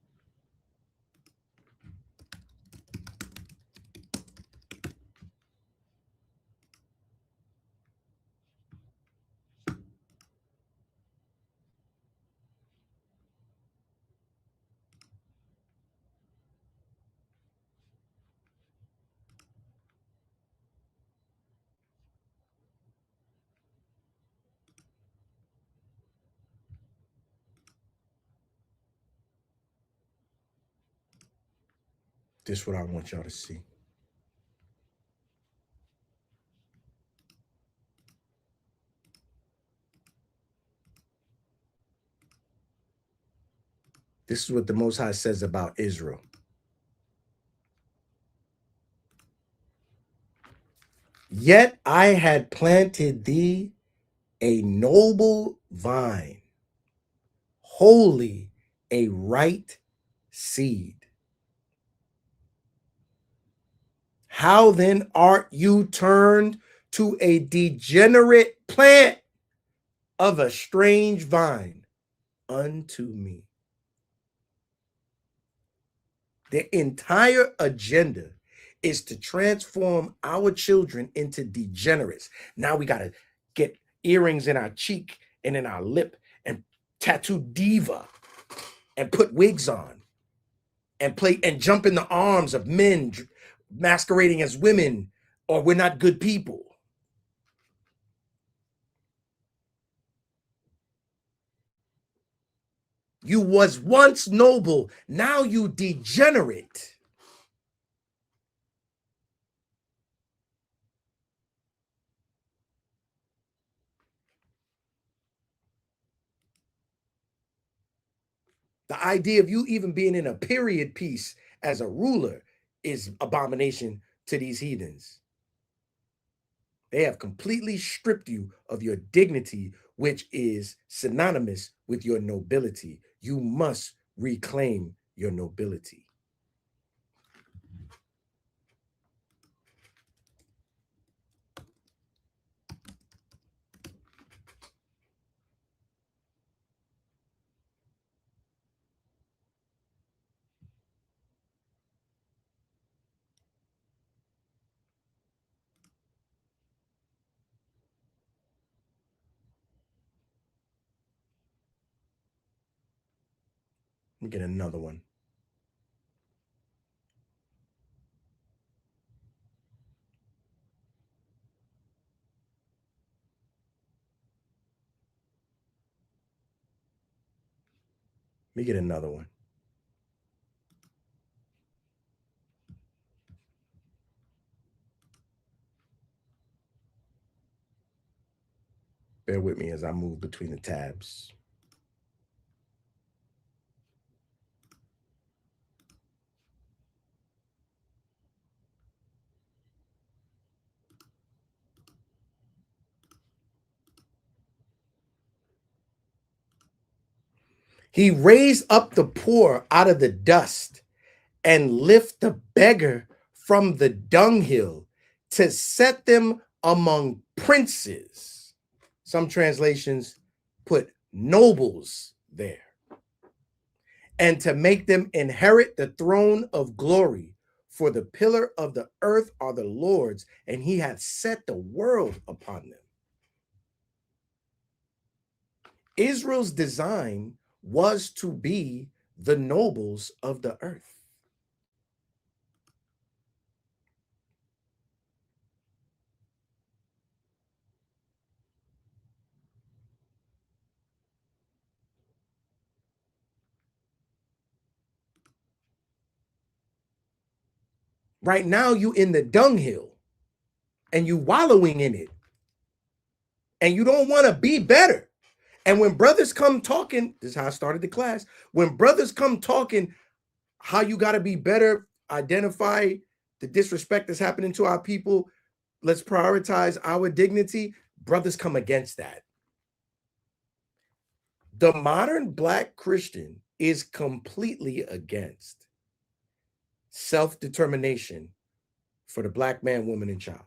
This is what I want y'all to see. This is what the Most High says about Israel. Yet I had planted thee a noble vine, wholly a right seed. How then art you turned to a degenerate plant of a strange vine unto me? The entire agenda is to transform our children into degenerates. Now we got to get earrings in our cheek and in our lip and tattoo diva and put wigs on and play and jump in the arms of men masquerading as women, or we're not good people. You was once noble, now you degenerate. The idea of you even being in a period piece as a ruler is abomination to these heathens. They have completely stripped you of your dignity, which is synonymous with your nobility. You must reclaim your nobility. Let me get another one. Let me get another one. Bear with me as I move between the tabs. He raised up the poor out of the dust and lift the beggar from the dunghill to set them among princes. Some translations put nobles there. And to make them inherit the throne of glory. For the pillar of the earth are the Lord's, and he hath set the world upon them. Israel's design was to be the nobles of the earth. Right now, you in the dunghill and you wallowing in it. And you don't want to be better. And when brothers come talking, this is how I started the class. When brothers come talking how you got to be better, identify the disrespect that's happening to our people, let's prioritize our dignity, brothers come against that. The modern Black Christian is completely against self-determination for the Black man, woman, and child.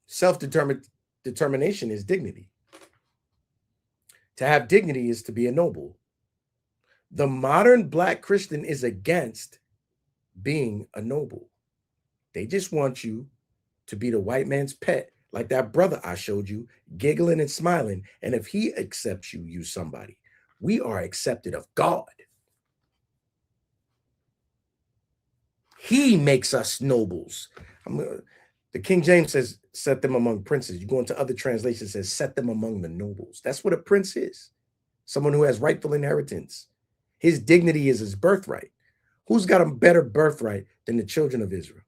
Self-determination is dignity. To have dignity is to be a noble. The modern Black Christian is against being a noble. They just want you to be the white man's pet, like that brother I showed you, giggling and smiling. And if he accepts you, you somebody. We are accepted of God. He makes us nobles. The King James says, set them among princes. You go into other translations, it says, set them among the nobles. That's what a prince is. Someone who has rightful inheritance. His dignity is his birthright. Who's got a better birthright than the children of Israel?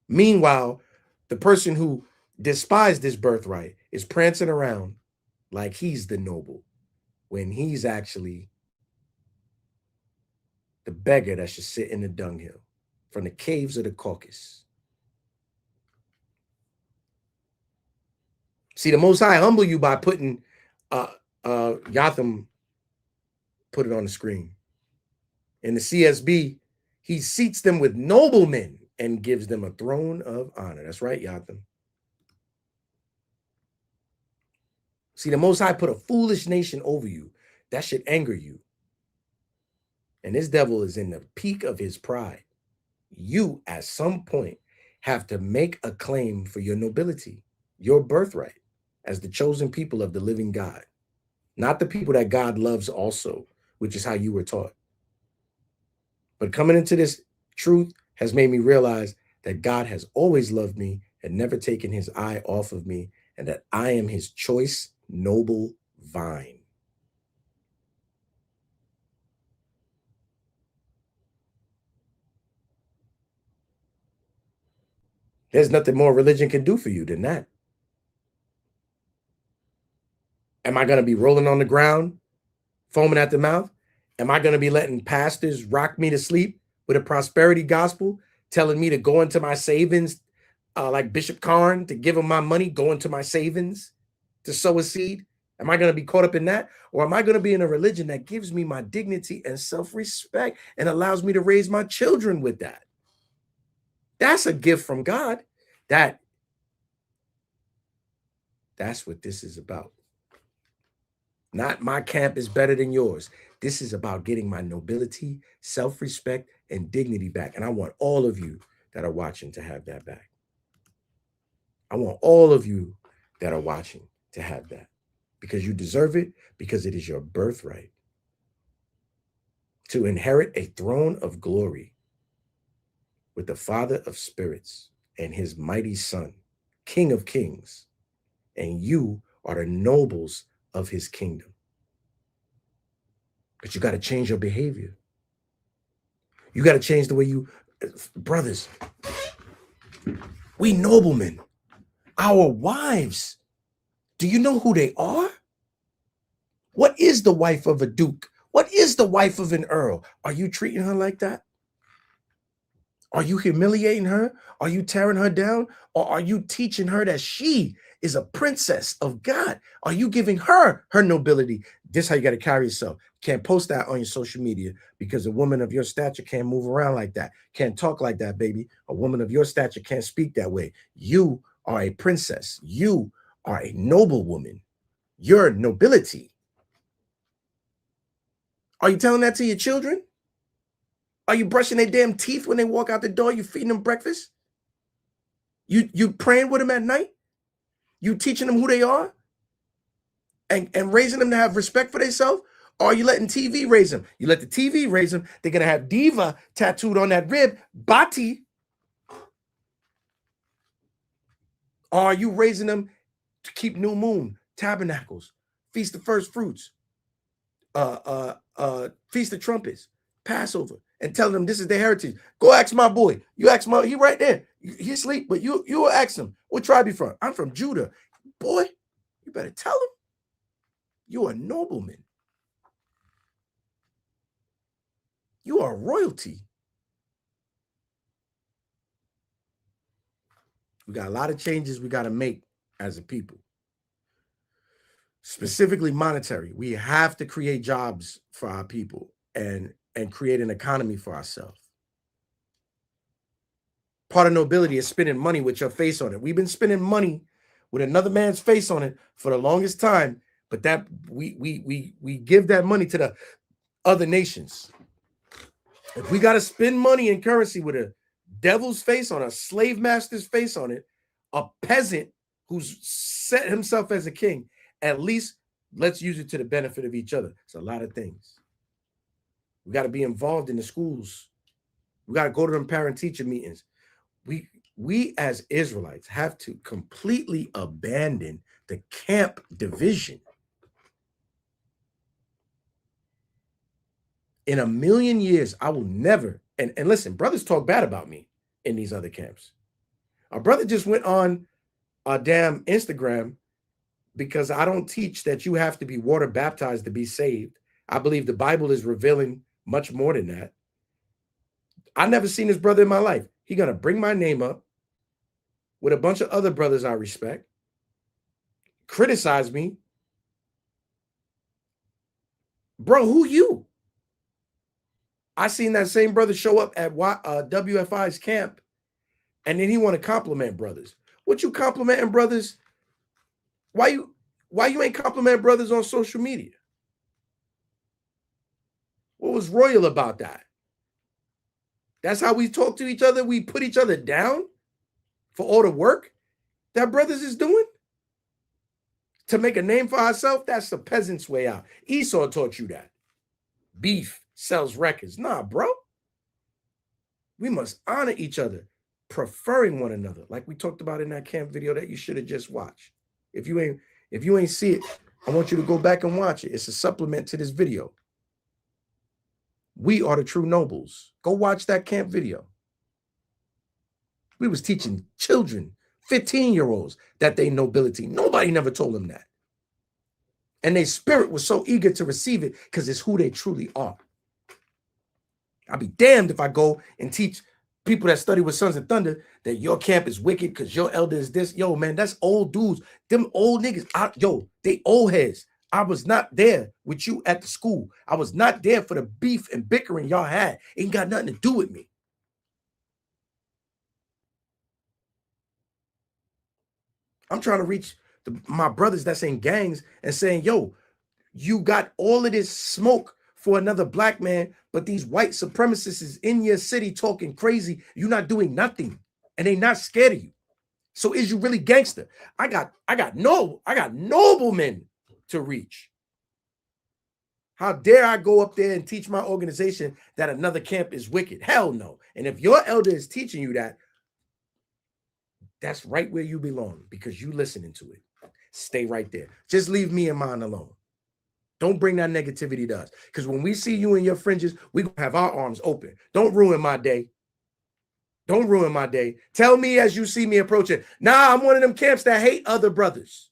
Meanwhile, the person who despised this birthright is prancing around like he's the noble when he's actually the beggar that should sit in the dunghill from the caves of the Caucasus. See, the Most High humble you by putting Yotham, put it on the screen. In the CSB, he seats them with noblemen and gives them a throne of honor. That's right, Yotham. See, the Most High put a foolish nation over you. That should anger you. And this devil is in the peak of his pride. You, at some point, have to make a claim for your nobility, your birthright, as the chosen people of the living God. Not the people that God loves also, which is how you were taught. But coming into this truth has made me realize that God has always loved me and never taken his eye off of me, and that I am his choice, noble vine. There's nothing more religion can do for you than that. Am I going to be rolling on the ground, foaming at the mouth? Am I going to be letting pastors rock me to sleep with a prosperity gospel, telling me to go into my savings, like Bishop Karn, to give him my money, go into my savings to sow a seed? Am I going to be caught up in that? Or am I going to be in a religion that gives me my dignity and self-respect and allows me to raise my children with that? That's a gift from God. That's what this is about. Not my camp is better than yours. This is about getting my nobility, self-respect, and dignity back. And I want all of you that are watching to have that back. I want all of you that are watching to have that, because you deserve it, because it is your birthright to inherit a throne of glory with the Father of spirits and his mighty Son, King of kings. And you are the nobles of his kingdom. But you got to change your behavior. You got to change the way you, brothers, we noblemen, our wives, do you know who they are? What is the wife of a duke? What is the wife of an earl? Are you treating her like that? Are you humiliating her? Are you tearing her down? Or are you teaching her that she is a princess of God? Are you giving her her nobility? This is how you got to carry yourself. Can't post that on your social media, because a woman of your stature can't move around like that. Can't talk like that, baby. A woman of your stature can't speak that way. You are a princess. You are a noble woman. Your nobility. Are you telling that to your children? Are you brushing their damn teeth when they walk out the door? You feeding them breakfast? You praying with them at night? You teaching them who they are? And raising them to have respect for themselves? Or are you letting TV raise them? You let the TV raise them, they're going to have diva tattooed on that rib, Bati. Or are you raising them to keep new moon, tabernacles, feast of first fruits, feast of trumpets, Passover, and telling them this is their heritage? Go ask my boy. You ask my, he right there. He asleep, but you will ask him, what tribe you from? I'm from Judah. Boy, you better tell him. You are a nobleman. You are royalty. We got a lot of changes we got to make as a people. Specifically monetary. We have to create jobs for our people and create an economy for ourselves. Part of nobility is spending money with your face on it. We've been spending money with another man's face on it for the longest time, but that we give that money to the other nations. If we got to spend money in currency with a devil's face on, a slave master's face on it, a peasant who's set himself as a king, at least let's use it to the benefit of each other. It's a lot of things. We got to be involved in the schools. We got to go to them parent-teacher meetings. We as Israelites have to completely abandon the camp division. In a million years, I will never, and listen, brothers talk bad about me in these other camps. Our brother just went on a damn Instagram because I don't teach that you have to be water baptized to be saved. I believe the Bible is revealing much more than that. I've never seen this brother in my life. He's going to bring my name up with a bunch of other brothers I respect, criticize me. Bro, who you? I seen that same brother show up at WFI's camp, and then he want to compliment brothers. What you complimenting brothers? Why you ain't complimenting brothers on social media? What was royal about that? That's how we talk to each other. We put each other down for all the work that brothers is doing to make a name for ourselves. That's the peasant's way out. Esau taught you that. Beef sells records. Nah, bro. We must honor each other, preferring one another, like we talked about in that camp video that you should have just watched. If you ain't see it, I want you to go back and watch it. It's a supplement to this video. We are the true nobles. Go watch that camp video. We was teaching children, 15-year-olds, that they nobility. Nobody never told them that. And their spirit was so eager to receive it because it's who they truly are. I'll be damned if I go and teach people that study with Sons of Thunder that your camp is wicked because your elder is this. Yo, man, that's old dudes. Them old niggas. They old heads. I was not there with you at the school. I was not there for the beef and bickering y'all had. Ain't got nothing to do with me. I'm trying to reach my brothers that's in gangs and saying, yo, you got all of this smoke for another black man, but these white supremacists is in your city talking crazy. You're not doing nothing, and they not scared of you. So is you really gangster? I got noblemen to reach. How dare I go up there and teach my organization that another camp is wicked? Hell no. And if your elder is teaching you that, that's right where you belong because you listening to it. Stay right there. Just leave me and mine alone. Don't bring that negativity to us. Because when we see you in your fringes, we gonna have our arms open. Don't ruin my day. Don't ruin my day. Tell me as you see me approaching. Nah, I'm one of them camps that hate other brothers.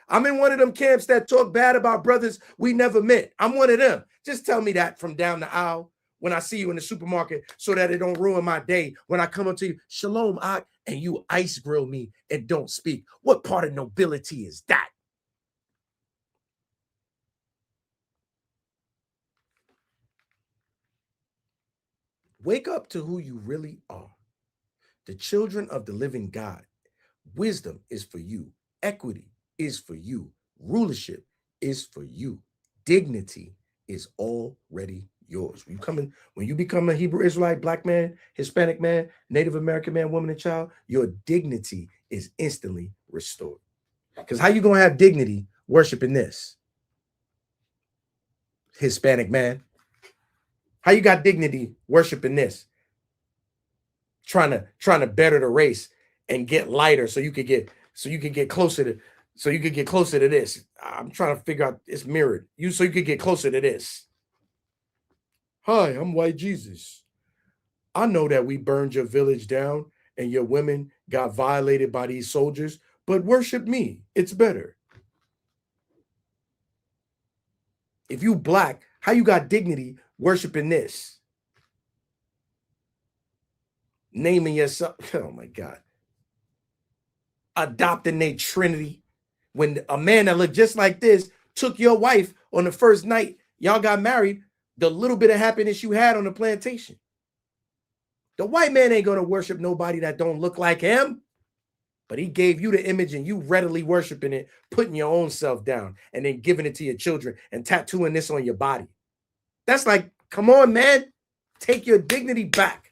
I'm in one of them camps that talk bad about brothers we never met. I'm one of them. Just tell me that from down the aisle when I see you in the supermarket so that it don't ruin my day when I come up to you, Shalom, Ak, and you ice grill me and don't speak. What part of nobility is that? Wake up to who you really are. The children of the living God. Wisdom is for you. Equity is for you. Rulership is for you. Dignity is already yours. When you become a Hebrew Israelite, black man, Hispanic man, Native American man, woman, and child, your dignity is instantly restored. Because how you gonna have dignity worshiping this? Hispanic man. How you got dignity worshiping this? Trying to better the race and get lighter so you could get closer to this. I'm trying to figure out, it's mirrored. So you could get closer to this. Hi, I'm White Jesus. I know that we burned your village down and your women got violated by these soldiers, but worship me. It's better. If you black, how you got dignity worshiping this? Naming yourself, oh my God. Adopting a trinity. When a man that looked just like this took your wife on the first night y'all got married, the little bit of happiness you had on the plantation. The white man ain't gonna worship nobody that don't look like him, but he gave you the image and you readily worshiping it, putting your own self down and then giving it to your children and tattooing this on your body. That's like, come on, man, take your dignity back.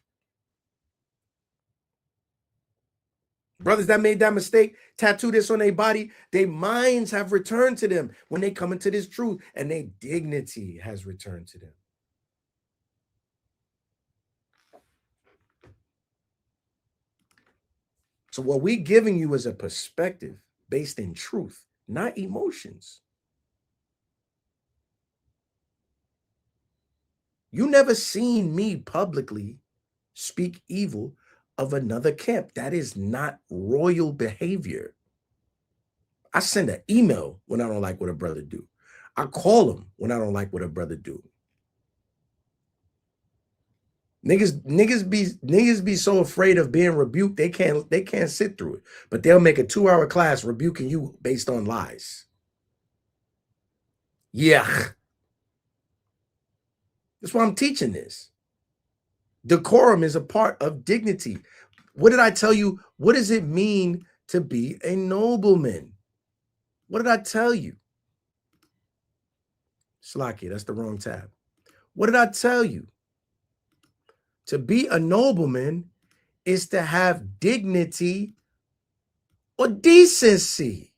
Brothers that made that mistake, tattoo this on their body, their minds have returned to them when they come into this truth, and their dignity has returned to them. So what we're giving you is a perspective based in truth, not emotions. You never seen me publicly speak evil of another camp. That is not royal behavior. I send an email when I don't like what a brother do. I call him when I don't like what a brother do. Niggas be so afraid of being rebuked, they can't sit through it. But they'll make a 2-hour class rebuking you based on lies. Yeah. That's why I'm teaching this. Decorum is a part of dignity. What did I tell you? What does it mean to be a nobleman? What did I tell you? Slacky, that's the wrong tab. What did I tell you? To be a nobleman is to have dignity or decency.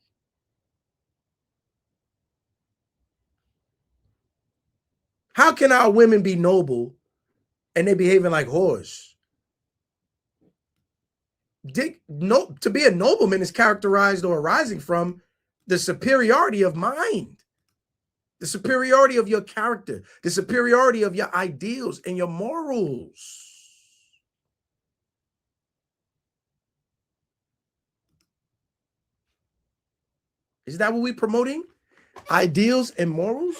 How can our women be noble and they behaving like whores? To be a nobleman is characterized or arising from the superiority of mind, the superiority of your character, the superiority of your ideals and your morals. Is that what we're promoting? Ideals and morals?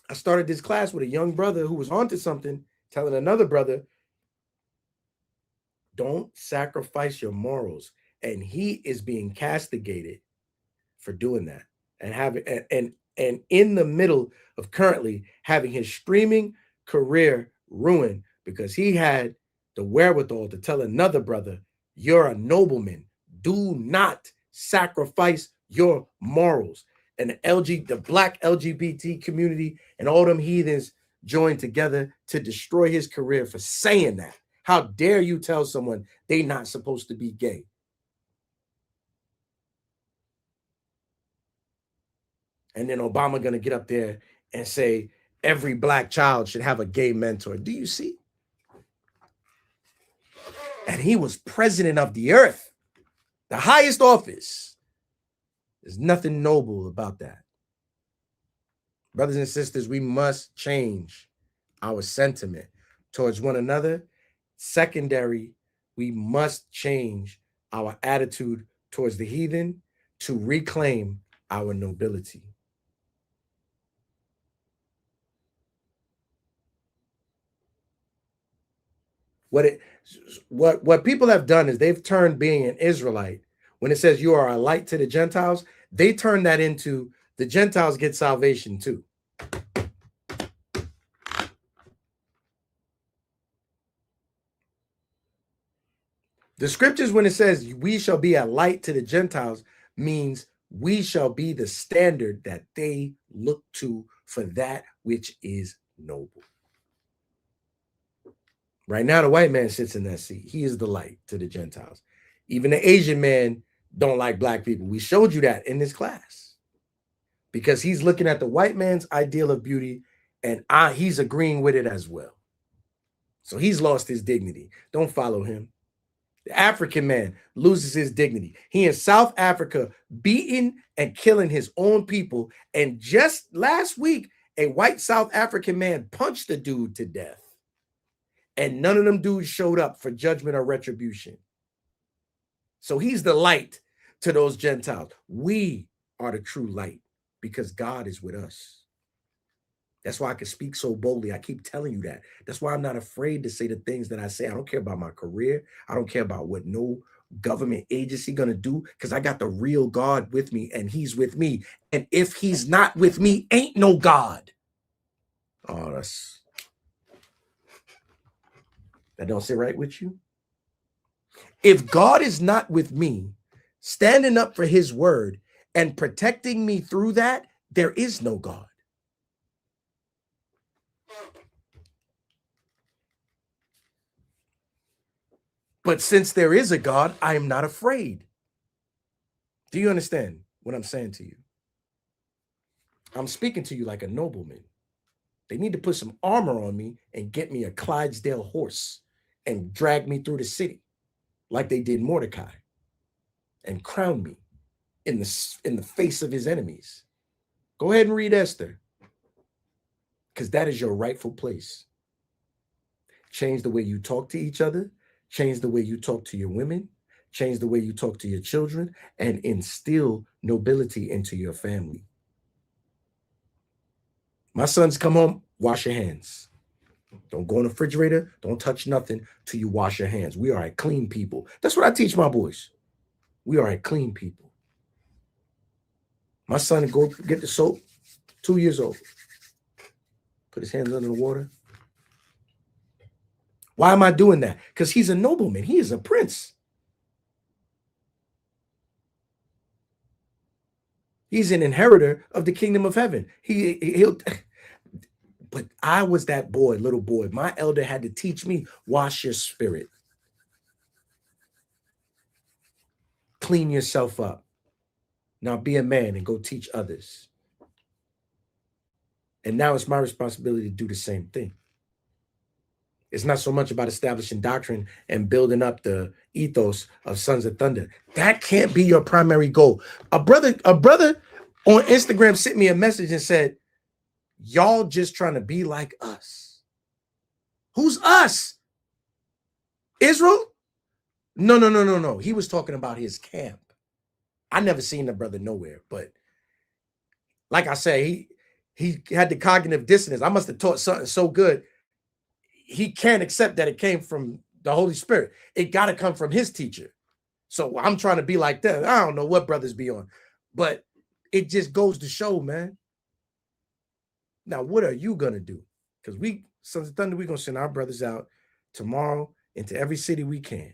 I started this class with a young brother who was onto something, telling another brother, don't sacrifice your morals. And he is being castigated for doing that. And having and in the middle of currently having his streaming career ruined because he had the wherewithal to tell another brother, you're a nobleman. Do not sacrifice your morals. And the black LGBT community and all them heathens joined together to destroy his career for saying that. How dare you tell someone they not supposed to be gay? And then Obama gonna get up there and say every black child should have a gay mentor. Do you see? And he was president of the earth, the highest office. There's nothing noble about that. Brothers and sisters, we must change our sentiment towards one another. Secondary, we must change our attitude towards the heathen to reclaim our nobility. What people have done is they've turned being an Israelite, when it says you are a light to the Gentiles, they turn that into the Gentiles get salvation too. The scriptures, when it says we shall be a light to the Gentiles, means we shall be the standard that they look to for that which is noble. Right now, the white man sits in that seat. He is the light to the Gentiles. Even the Asian man don't like black people. We showed you that in this class because he's looking at the white man's ideal of beauty and he's agreeing with it as well. So he's lost his dignity. Don't follow him. The African man loses his dignity. He in South Africa beating and killing his own people. And just last week, a white South African man punched a dude to death. And none of them dudes showed up for judgment or retribution. So he's the light to those Gentiles. We are the true light because God is with us. That's why I can speak so boldly. I keep telling you that. That's why I'm not afraid to say the things that I say. I don't care about my career. I don't care about what no government agency gonna do because I got the real God with me and he's with me. And if he's not with me, ain't no God. Oh, that don't sit right with you? If God is not with me, standing up for his word and protecting me through that, there is no God. But since there is a God, I am not afraid. Do you understand what I'm saying to you? I'm speaking to you like a nobleman. They need to put some armor on me and get me a Clydesdale horse and drag me through the city like they did Mordecai and crown me in the face of his enemies. Go ahead and read Esther because that is your rightful place. Change the way you talk to each other. Change the way you talk to your women. Change the way you talk to your children and instill nobility into your family. My sons come home, wash your hands. Don't go in the refrigerator. Don't touch nothing till you wash your hands. We are a clean people. That's what I teach my boys. We are a clean people. My son go get the soap, 2 years old. Put his hands under the water. Why am I doing that? Because he's a nobleman. He is a prince. He's an inheritor of the kingdom of heaven. He'll. But I was that boy, little boy. My elder had to teach me, wash your spirit. Clean yourself up. Now be a man and go teach others. And now it's my responsibility to do the same thing. It's not so much about establishing doctrine and building up the ethos of Sons of Thunder. That can't be your primary goal. A brother on Instagram sent me a message and said, y'all just trying to be like us. Who's us? Israel? No. He was talking about his camp. I never seen the brother nowhere, but like I say, he had the cognitive dissonance. I must have taught something so good. He can't accept that it came from the Holy Spirit. It got to come from his teacher. So I'm trying to be like that. I don't know what brothers be on, but it just goes to show, man. Now, what are you going to do? Because we, Sons of Thunder, we're going to send our brothers out tomorrow into every city we can.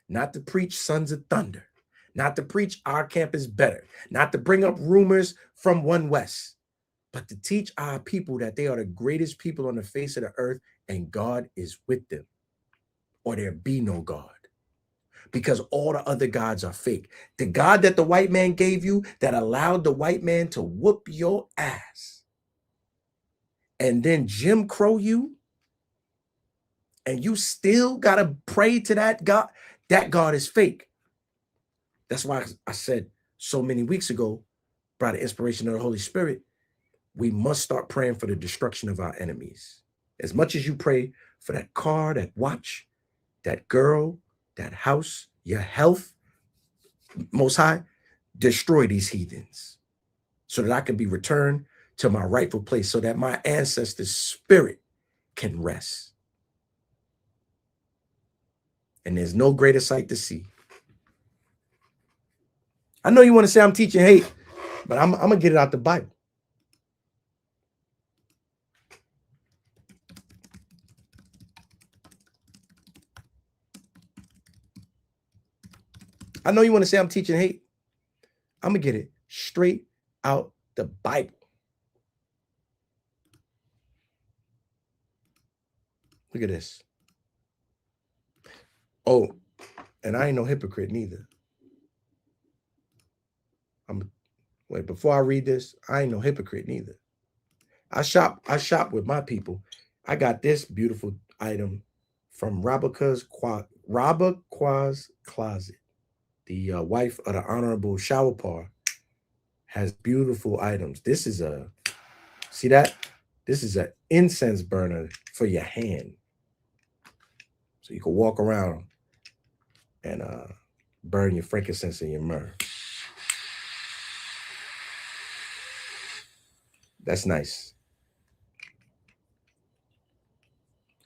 Not to preach Sons of Thunder. Not to preach our camp is better. Not to bring up rumors from One West. But to teach our people that they are the greatest people on the face of the earth and God is with them. Or there be no God. Because all the other gods are fake. The God that the white man gave you that allowed the white man to whoop your ass and then Jim Crow you, and you still got to pray to that God is fake. That's why I said so many weeks ago, by the inspiration of the Holy Spirit, we must start praying for the destruction of our enemies. As much as you pray for that car, that watch, that girl, that house, your health, Most High, destroy these heathens so that I can be returned to my rightful place, so that my ancestors' spirit can rest. And there's no greater sight to see. I know you want to say I'm teaching hate, but I'm going to get it out the Bible. I know you want to say I'm teaching hate. I'm going to get it straight out the Bible. Look at this. Oh, and I ain't no hypocrite neither. Wait, before I read this, I ain't no hypocrite neither. I shop with my people. I got this beautiful item from Rabaqua's Closet. The wife of the Honorable Shawapar has beautiful items. This is see that? This is an incense burner for your hand. So you can walk around and burn your frankincense and your myrrh. That's nice.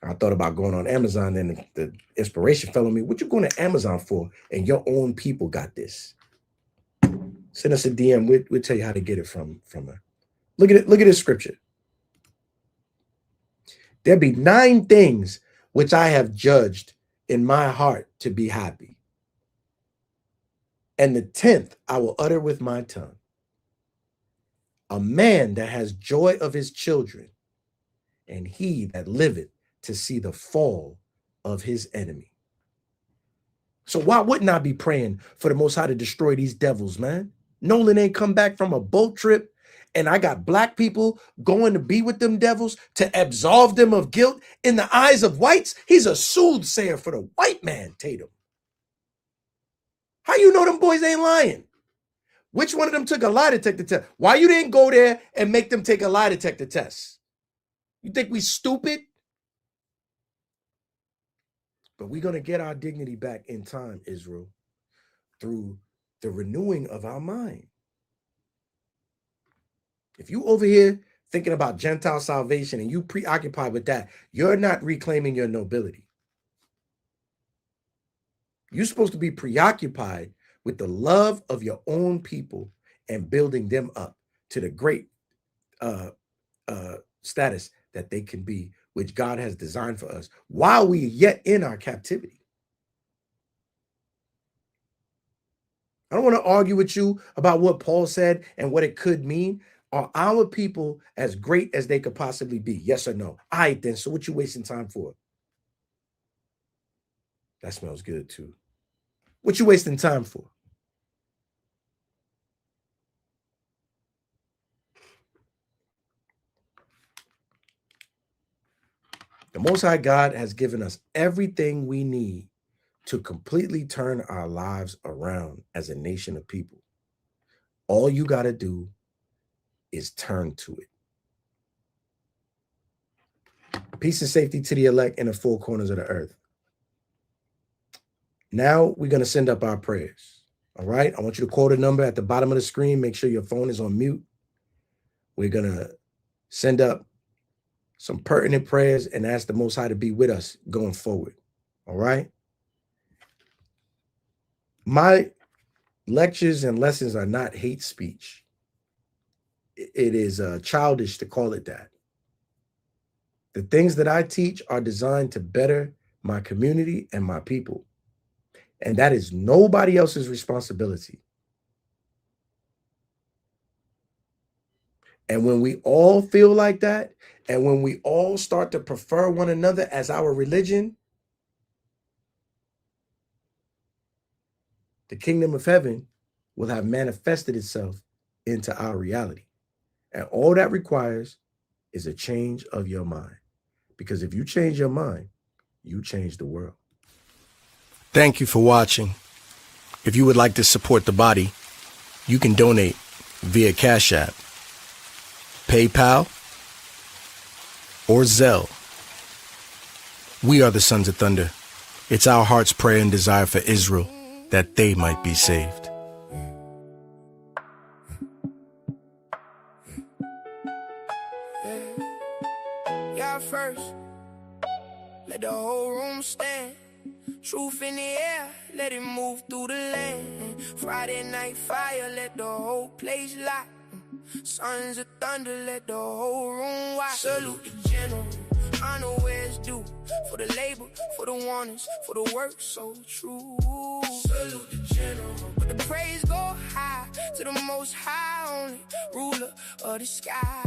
I thought about going on Amazon, and the inspiration fell on me. What you going to Amazon for? And your own people got this. Send us a DM. We'll tell you how to get it from her. Look at it. Look at this scripture. There be 9 things which I have judged in my heart to be happy. And the 10th I will utter with my tongue. A man that has joy of his children, and he that liveth to see the fall of his enemy. So why wouldn't I be praying for the Most High to destroy these devils, man? Nolan ain't come back from a boat trip, and I got black people going to be with them devils to absolve them of guilt. In the eyes of whites, he's a soothsayer for the white man, Tatum. How you know them boys ain't lying? Which one of them took a lie detector test? Why you didn't go there and make them take a lie detector test? You think we stupid? But we're going to get our dignity back in time, Israel, through the renewing of our mind. If you over here thinking about Gentile salvation and you preoccupied with that, you're not reclaiming your nobility. You're supposed to be preoccupied with the love of your own people and building them up to the great status that they can be, which God has designed for us while we are yet in our captivity. I don't want to argue with you about what Paul said and what it could mean. Are our people as great as they could possibly be? Yes or no? All right, then. So what you wasting time for? That smells good too. What you wasting time for? The Most High God has given us everything we need to completely turn our lives around as a nation of people. All you got to do is turn to it. Peace and safety to the elect in the 4 corners of the earth. Now we're going to send up our prayers. All right. I want you to call the number at the bottom of the screen. Make sure your phone is on mute. We're going to send up some pertinent prayers and ask the Most High to be with us going forward. All right? My lectures and lessons are not hate speech. It is childish to call it that. The things that I teach are designed to better my community and my people. And that is nobody else's responsibility. And when we all feel like that, and when we all start to prefer one another as our religion, the kingdom of heaven will have manifested itself into our reality. And all that requires is a change of your mind. Because if you change your mind, you change the world. Thank you for watching. If you would like to support the body, you can donate via Cash App, PayPal, or Zelle. We are the Sons of Thunder. It's our heart's prayer and desire for Israel that they might be saved. Yeah, first, let the whole room stand. Truth in the air, let it move through the land. Friday night fire, let the whole place light. Sons of thunder, let the whole room watch. Salute the general, honor where it's due. For the labor, for the warnings, for the work so true. Salute the general, but the praise go high to the most high, only ruler of the sky.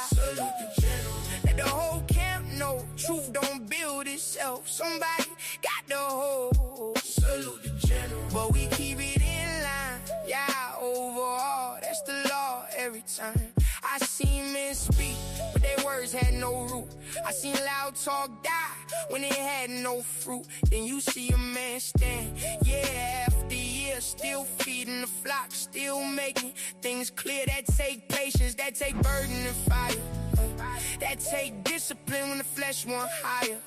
Salute the general, let the whole camp know truth don't build itself. Somebody got the whole. Salute the general, but we keep it in line. Yeah, overall, that's the law every time. I seen men speak, but their words had no root. I seen loud talk die when it had no fruit. Then you see a man stand, yeah, after years, still feeding the flock, still making things clear. That take patience, that take burden and fire. That take discipline when the flesh want higher.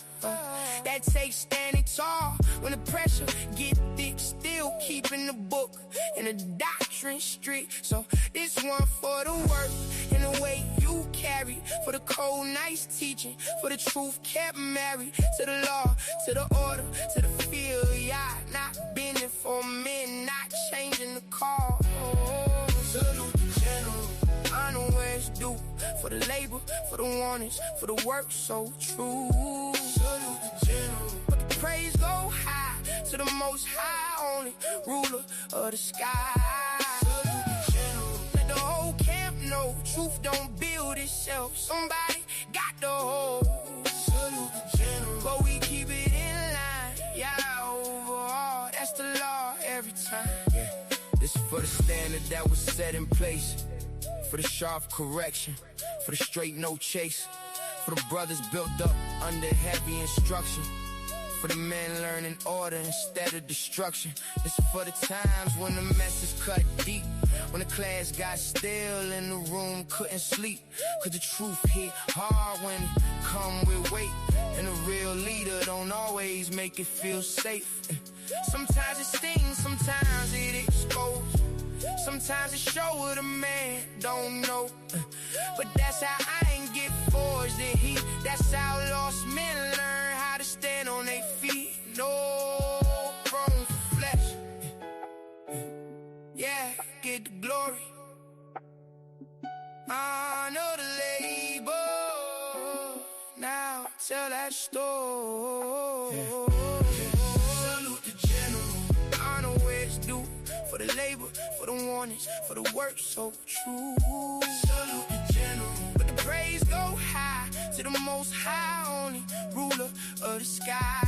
That takes standing tall when the pressure get thick. Still keeping the book and the doctrine strict. So this one for the work and the way you carry, for the cold nice teaching, for the truth kept married to the law, to the order, to the field. Yeah, not bending for men, not changing the call. Salute the general, honor where it's due. For the labor, for the warnings, for the work so true. Salute the general, but the praise go high to the most high, only ruler of the sky. Salute the general, let the whole camp know truth don't build itself. Somebody got the whole. Salute the general, but we keep it in line. Yeah, overall, that's the law every time. Yeah, this is for the standard that was set in place. For the sharp correction, for the straight no chase, for the brothers built up under heavy instruction, for the men learning order instead of destruction. This is for the times when the mess is cut deep, when the class got still in the room couldn't sleep, cause the truth hit hard when it come with weight, and a real leader don't always make it feel safe. Sometimes it stings, sometimes it exposes. Sometimes it show what a man don't know. But that's how I ain't get forged in heat. That's how lost men learn how to stand on their feet. No chrome flesh. Yeah, get the glory. Honor the labor. Now tell that story. Salute the general. Honor where it's due. For the labor, for the warnings, for the work so true. Salute the general, but the praise go high to the most high, only ruler of the sky.